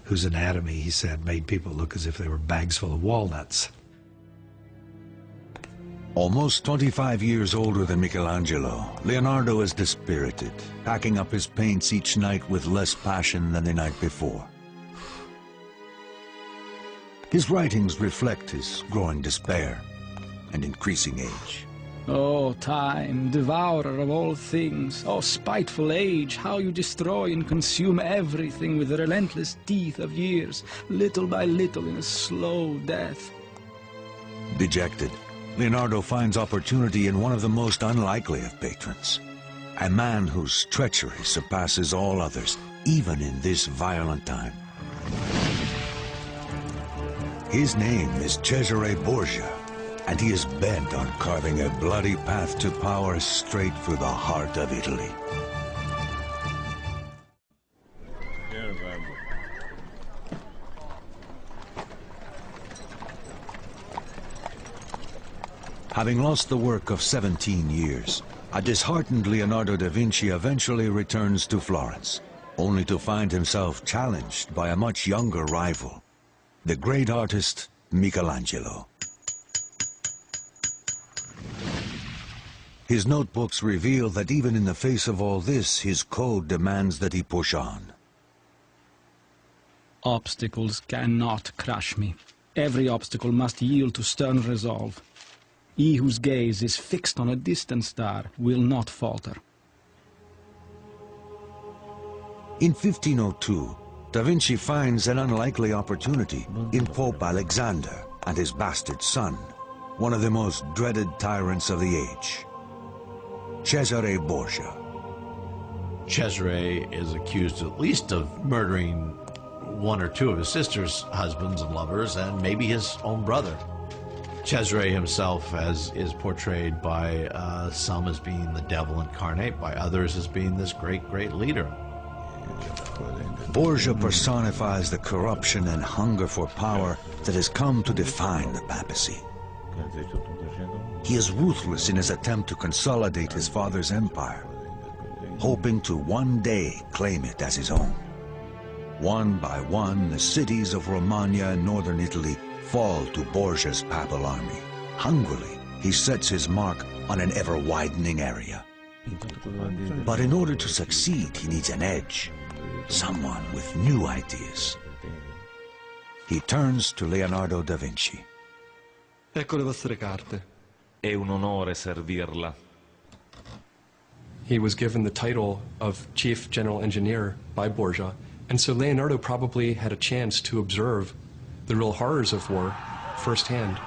whose anatomy, he said, made people look as if they were bags full of walnuts. Almost 25 years older than Michelangelo, Leonardo is dispirited, packing up his paints each night with less passion than the night before. His writings reflect his growing despair and increasing age. Oh, time, devourer of all things, oh, spiteful age, how you destroy and consume everything with the relentless teeth of years, little by little in a slow death. Dejected, Leonardo finds opportunity in one of the most unlikely of patrons, a man whose treachery surpasses all others, even in this violent time. His name is Cesare Borgia, and he is bent on carving a bloody path to power straight through the heart of Italy. Having lost the work of 17 years, a disheartened Leonardo da Vinci eventually returns to Florence, only to find himself challenged by a much younger rival, the great artist Michelangelo. His notebooks reveal that even in the face of all this, his code demands that he push on. Obstacles cannot crush me. Every obstacle must yield to stern resolve. He whose gaze is fixed on a distant star will not falter. In 1502, Da Vinci finds an unlikely opportunity in Pope Alexander and his bastard son, one of the most dreaded tyrants of the age, Cesare Borgia. Cesare is accused at least of murdering one or two of his sister's husbands and lovers, and maybe his own brother. Cesare himself is portrayed by some as being the devil incarnate, by others as being this great leader. Borgia personifies the corruption and hunger for power that has come to define the papacy. He is ruthless in his attempt to consolidate his father's empire, hoping to one day claim it as his own. One by one, the cities of Romagna and northern Italy fall to Borgia's papal army. Hungrily, he sets his mark on an ever-widening area. But in order to succeed, he needs an edge, someone with new ideas. He turns to Leonardo da Vinci. Ecco le vostre carte. È un onore servirla. He was given the title of Chief General Engineer by Borgia, and so Leonardo probably had a chance to observe the real horrors of war firsthand.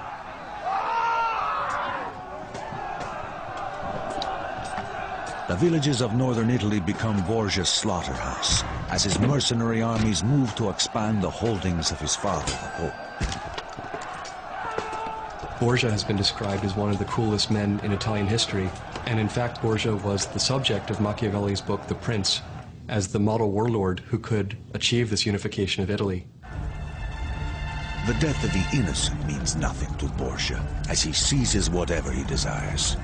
The villages of northern Italy become Borgia's slaughterhouse as his mercenary armies move to expand the holdings of his father, the Pope. Borgia has been described as one of the cruelest men in Italian history, and in fact Borgia was the subject of Machiavelli's book The Prince as the model warlord who could achieve this unification of Italy. The death of the innocent means nothing to Borgia, as he seizes whatever he desires.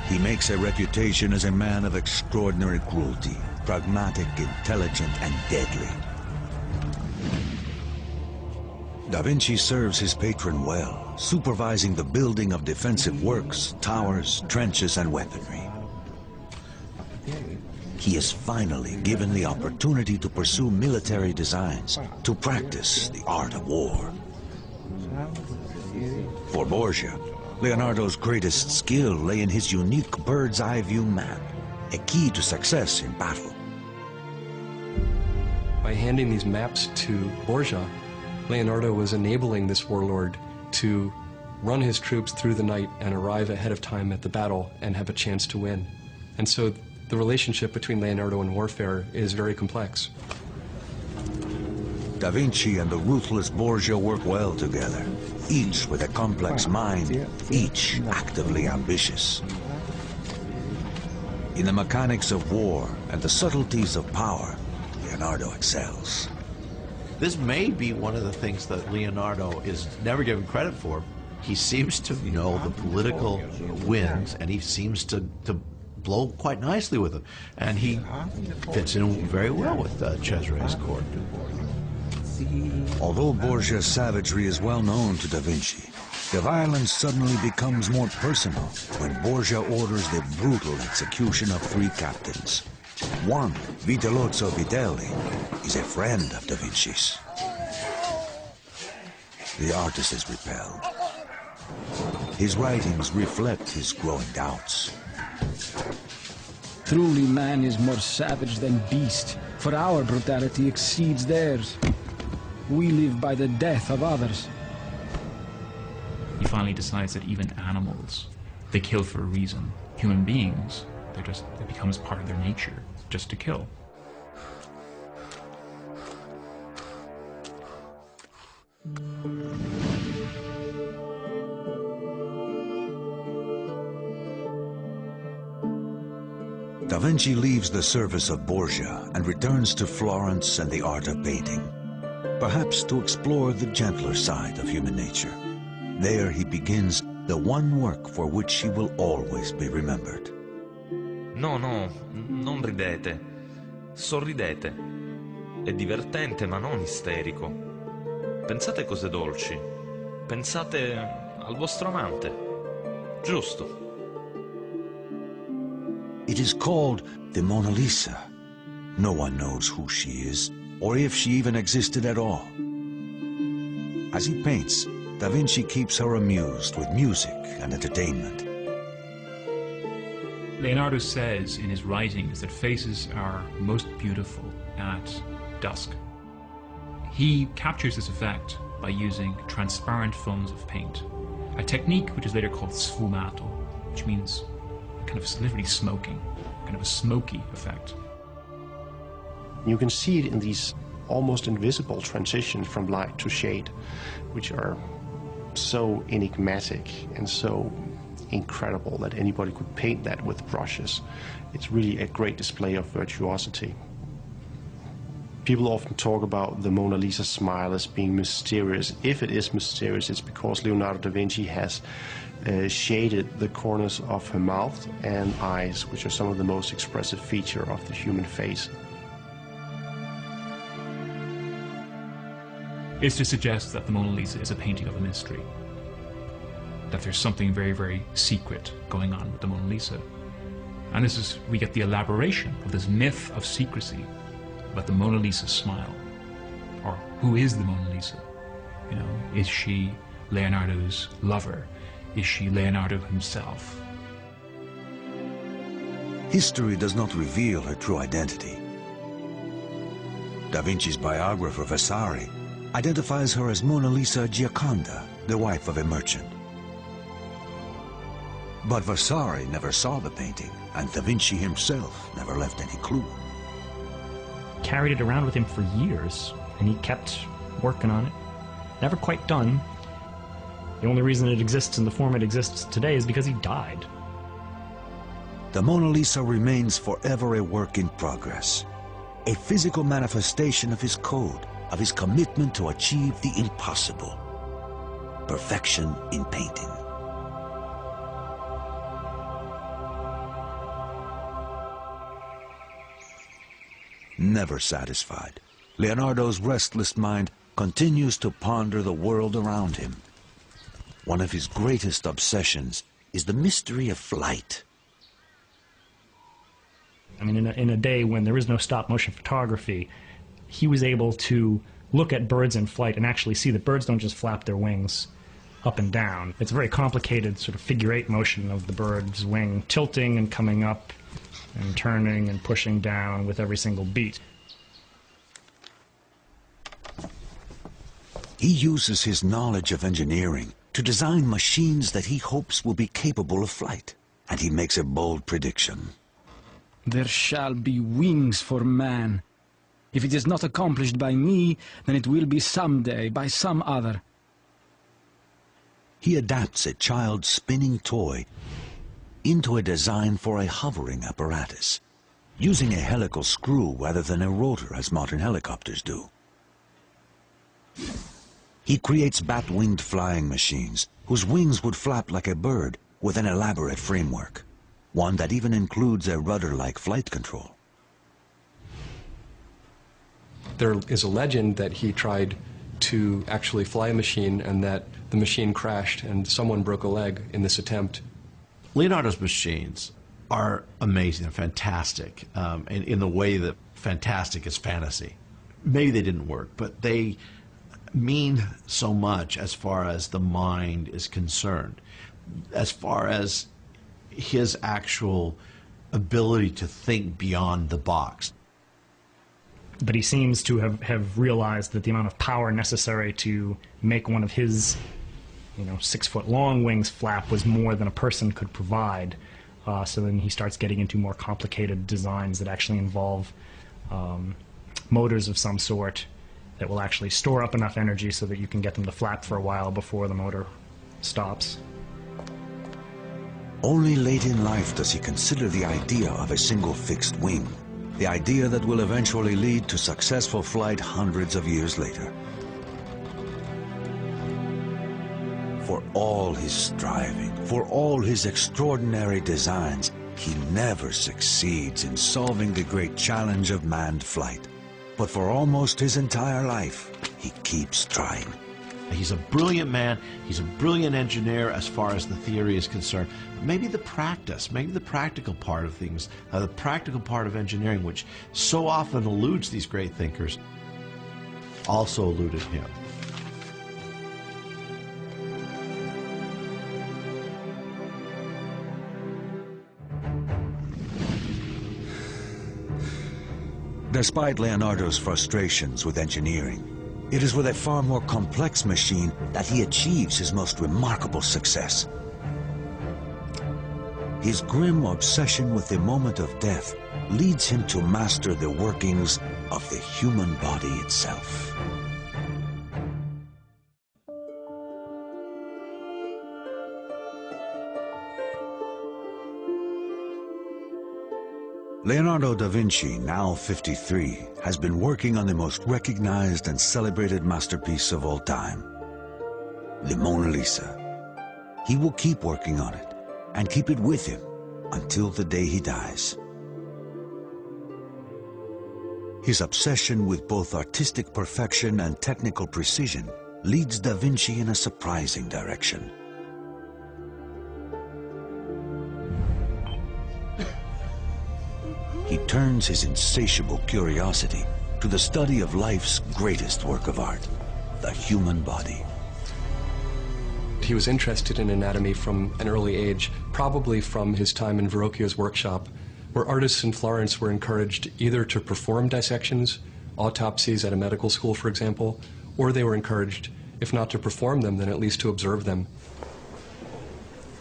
He makes a reputation as a man of extraordinary cruelty, pragmatic, intelligent, and deadly. Da Vinci serves his patron well, supervising the building of defensive works, towers, trenches, and weaponry. He is finally given the opportunity to pursue military designs, to practice the art of war. For Borgia, Leonardo's greatest skill lay in his unique bird's-eye view map, a key to success in battle. By handing these maps to Borgia, Leonardo was enabling this warlord to run his troops through the night and arrive ahead of time at the battle and have a chance to win. And so the relationship between Leonardo and warfare is very complex. Da Vinci and the ruthless Borgia work well together, each with a complex mind, each actively ambitious. In the mechanics of war and the subtleties of power, Leonardo excels. This may be one of the things that Leonardo is never given credit for. He seems to know the political winds, and he seems to blow quite nicely with them. And he fits in very well with Cesare's court. Although Borgia's savagery is well known to Da Vinci, the violence suddenly becomes more personal when Borgia orders the brutal execution of 3 captains. One, Vitellozzo Vitelli, is a friend of Da Vinci's. the artist is repelled. His writings reflect his growing doubts. Truly man is more savage than beast, for our brutality exceeds theirs. We live by the death of others. He finally decides that even animals, they kill for a reason. Human beings, it becomes part of their nature, just to kill. Da Vinci leaves the service of Borgia and returns to Florence and the art of painting, perhaps to explore the gentler side of human nature. There he begins the one work for which he will always be remembered. No, non ridete. Sorridete. È divertente, ma non isterico. Pensate cose dolci. Pensate al vostro amante. Giusto. It is called the Mona Lisa. No one knows who she is, or if she even existed at all. As he paints, Da Vinci keeps her amused with music and entertainment. Leonardo says in his writings that faces are most beautiful at dusk. He captures this effect by using transparent films of paint, a technique which is later called sfumato, which means kind of literally smoking, kind of a smoky effect. You can see it in these almost invisible transitions from light to shade, which are so enigmatic and so incredible that anybody could paint that with brushes. It's really a great display of virtuosity. People often talk about the Mona Lisa smile as being mysterious. If it is mysterious, it's because Leonardo da Vinci has shaded the corners of her mouth and eyes, which are some of the most expressive features of the human face. Is to suggest that the Mona Lisa is a painting of a mystery, that there's something very, very secret going on with the Mona Lisa. And this is, we get the elaboration of this myth of secrecy about the Mona Lisa's smile. Or who is the Mona Lisa? You know, is she Leonardo's lover? Is she Leonardo himself? History does not reveal her true identity. Da Vinci's biographer Vasari identifies her as Mona Lisa Gioconda, the wife of a merchant. But Vasari never saw the painting, and Da Vinci himself never left any clue. Carried it around with him for years, and he kept working on it. Never quite done. The only reason it exists in the form it exists today is because he died. The Mona Lisa remains forever a work in progress, a physical manifestation of his code, of his commitment to achieve the impossible. Perfection in painting. Never satisfied, Leonardo's restless mind continues to ponder the world around him. One of his greatest obsessions is the mystery of flight. I mean, in a day when there is no stop-motion photography, he was able to look at birds in flight and actually see that birds don't just flap their wings up and down. It's a very complicated sort of figure-8 motion of the bird's wing tilting and coming up and turning and pushing down with every single beat. He uses his knowledge of engineering to design machines that he hopes will be capable of flight. And he makes a bold prediction. There shall be wings for man. If it is not accomplished by me, then it will be someday by some other. He adapts a child's spinning toy into a design for a hovering apparatus, using a helical screw rather than a rotor as modern helicopters do. He creates bat-winged flying machines whose wings would flap like a bird with an elaborate framework, one that even includes a rudder-like flight control. There is a legend that he tried to actually fly a machine and that the machine crashed and someone broke a leg in this attempt. Leonardo's machines are amazing and fantastic, in the way that fantastic is fantasy. Maybe they didn't work, but they mean so much as far as the mind is concerned, as far as his actual ability to think beyond the box. But he seems to have realized that the amount of power necessary to make one of his 6-foot-long wings flap was more than a person could provide. So then he starts getting into more complicated designs that actually involve motors of some sort that will actually store up enough energy so that you can get them to flap for a while before the motor stops. Only late in life does he consider the idea of a single fixed wing, the idea that will eventually lead to successful flight hundreds of years later. For all his striving, for all his extraordinary designs, he never succeeds in solving the great challenge of manned flight. But for almost his entire life, he keeps trying. He's a brilliant man, he's a brilliant engineer as far as the theory is concerned. But maybe the practice, maybe the practical part of things, the practical part of engineering, which so often eludes these great thinkers, also eluded him. Despite Leonardo's frustrations with engineering, it is with a far more complex machine that he achieves his most remarkable success. His grim obsession with the moment of death leads him to master the workings of the human body itself. Leonardo da Vinci, now 53, has been working on the most recognized and celebrated masterpiece of all time, the Mona Lisa. He will keep working on it and keep it with him until the day he dies. His obsession with both artistic perfection and technical precision leads da Vinci in a surprising direction. He turns his insatiable curiosity to the study of life's greatest work of art, the human body. He was interested in anatomy from an early age, probably from his time in Verrocchio's workshop, where artists in Florence were encouraged either to perform dissections, autopsies at a medical school, for example, or they were encouraged, if not to perform them, then at least to observe them.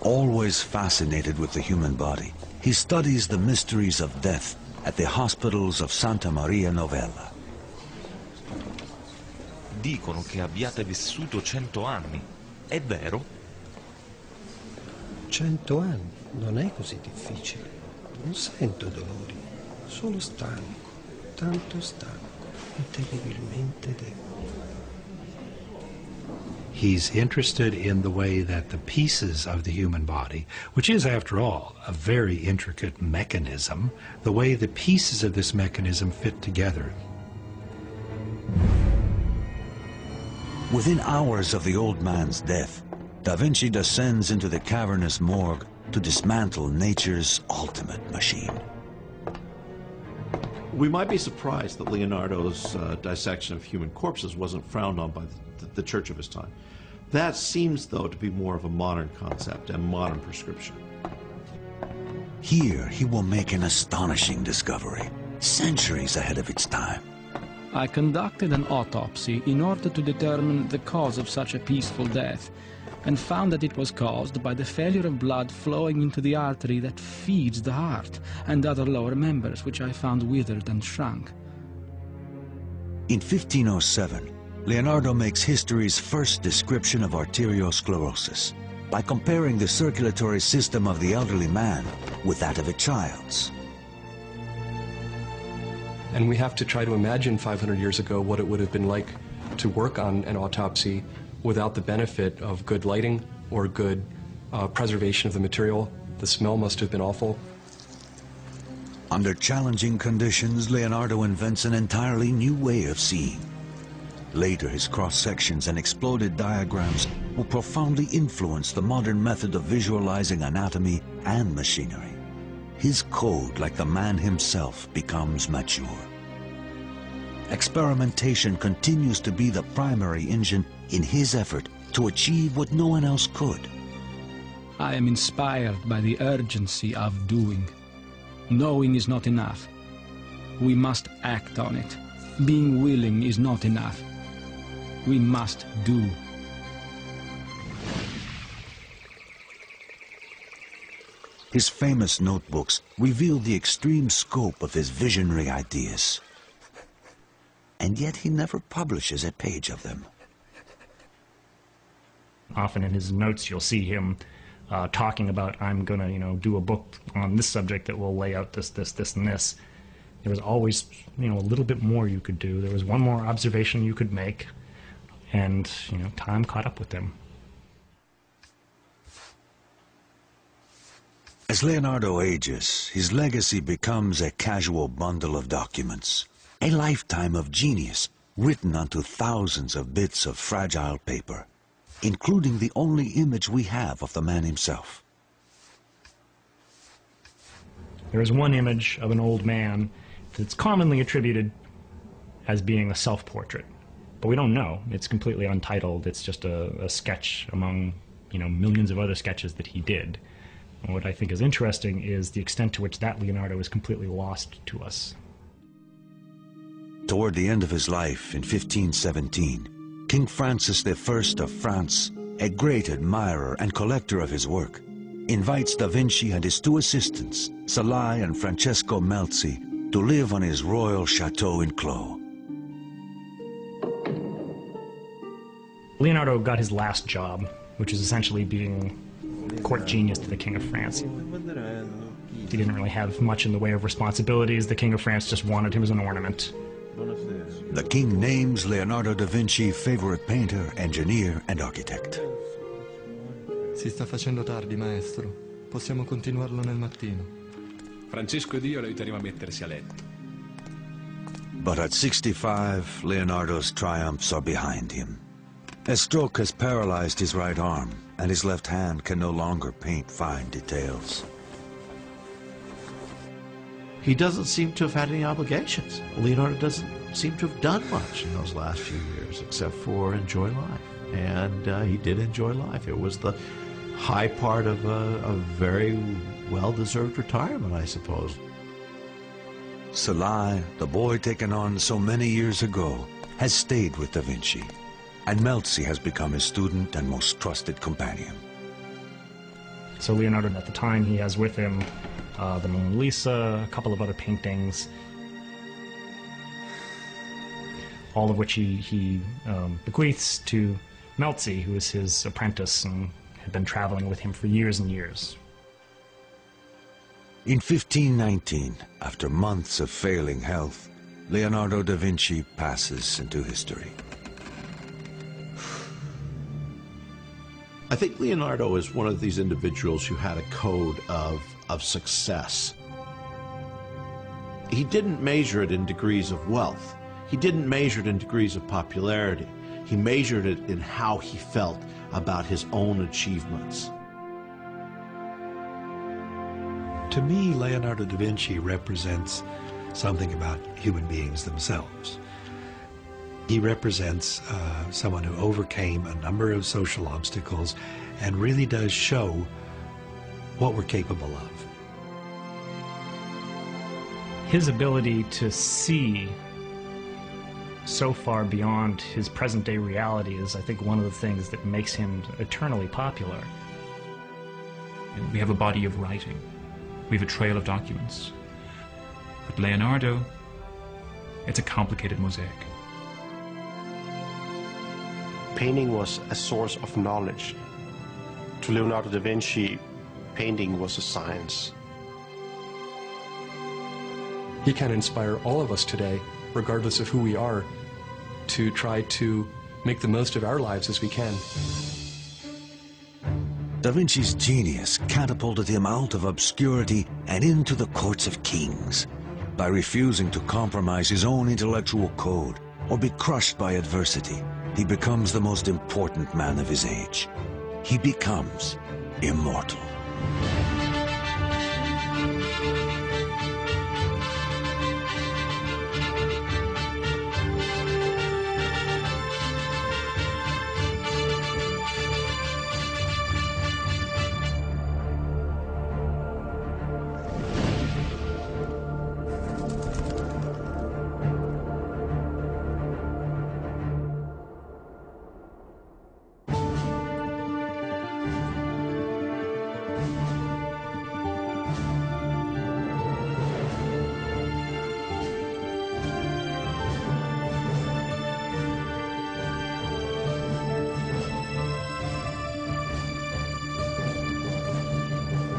Always fascinated with the human body, he studies the mysteries of death at the hospitals of Santa Maria Novella. Dicono che abbiate vissuto 100 anni. È vero? 100 anni? Non è così difficile. Non sento dolori. Sono stanco, tanto stanco e terribilmente debole. He's interested in the way that the pieces of the human body, which is, after all, a very intricate mechanism, the way the pieces of this mechanism fit together. Within hours of the old man's death, Da Vinci descends into the cavernous morgue to dismantle nature's ultimate machine. We might be surprised that Leonardo's dissection of human corpses wasn't frowned on by the church of his time. That seems, though, to be more of a modern concept and modern prescription. Here, he will make an astonishing discovery, centuries ahead of its time. I conducted an autopsy in order to determine the cause of such a peaceful death, and found that it was caused by the failure of blood flowing into the artery that feeds the heart and other lower members, which I found withered and shrunk. In 1507, Leonardo makes history's first description of arteriosclerosis by comparing the circulatory system of the elderly man with that of a child's. And we have to try to imagine 500 years ago what it would have been like to work on an autopsy without the benefit of good lighting or good preservation of the material. The smell must have been awful. Under challenging conditions, Leonardo invents an entirely new way of seeing. Later, his cross-sections and exploded diagrams will profoundly influence the modern method of visualizing anatomy and machinery. His code, like the man himself, becomes mature. experimentation continues to be the primary engine in his effort to achieve what no one else could. I am inspired by the urgency of doing. Knowing is not enough. We must act on it. Being willing is not enough. We must do. His famous notebooks reveal the extreme scope of his visionary ideas. And yet he never publishes a page of them. Often in his notes you'll see him talking about, I'm going to, do a book on this subject that will lay out this, and this. There was always, a little bit more you could do. There was one more observation you could make, and, time caught up with him. As Leonardo ages, his legacy becomes a casual bundle of documents, a lifetime of genius written onto thousands of bits of fragile paper, including the only image we have of the man himself. There is one image of an old man that's commonly attributed as being a self-portrait, but we don't know. It's completely untitled. It's just a sketch among, millions of other sketches that he did. And what I think is interesting is the extent to which that Leonardo is completely lost to us. Toward the end of his life in 1517, King Francis I of France, a great admirer and collector of his work, invites Da Vinci and his two assistants, Salai and Francesco Melzi, to live on his royal chateau in Clos. Leonardo got his last job, which is essentially being court genius to the King of France. He didn't really have much in the way of responsibilities. The King of France just wanted him as an ornament. The king names Leonardo da Vinci favorite painter, engineer, and architect. Si sta facendo tardi, maestro. Possiamo continuarlo nel mattino. Francesco ed io lo aiuteremo a mettersi a letto. But at 65, Leonardo's triumphs are behind him. A stroke has paralyzed his right arm, and his left hand can no longer paint fine details. He doesn't seem to have had any obligations. Leonardo doesn't seem to have done much in those last few years, except for enjoy life. And he did enjoy life. It was the high part of a very well-deserved retirement, I suppose. Salai, the boy taken on so many years ago, has stayed with Da Vinci, and Melzi has become his student and most trusted companion. So Leonardo, at the time, he has with him the Mona Lisa, a couple of other paintings, all of which he bequeaths to Melzi, who is his apprentice and had been traveling with him for years and years. In 1519, after months of failing health, Leonardo da Vinci passes into history. I think Leonardo is one of these individuals who had a code of success. He didn't measure it in degrees of wealth. He didn't measure it in degrees of popularity. He measured it in how he felt about his own achievements. To me, Leonardo da Vinci represents something about human beings themselves. He represents someone who overcame a number of social obstacles and really does show what we're capable of. His ability to see so far beyond his present-day reality is, I think, one of the things that makes him eternally popular. We have a body of writing. We have a trail of documents. But Leonardo, it's a complicated mosaic. Painting was a source of knowledge. To Leonardo da Vinci, painting was a science. He can inspire all of us today, regardless of who we are, to try to make the most of our lives as we can. Da Vinci's genius catapulted him out of obscurity and into the courts of kings. By refusing to compromise his own intellectual code or be crushed by adversity, he becomes the most important man of his age. He becomes immortal.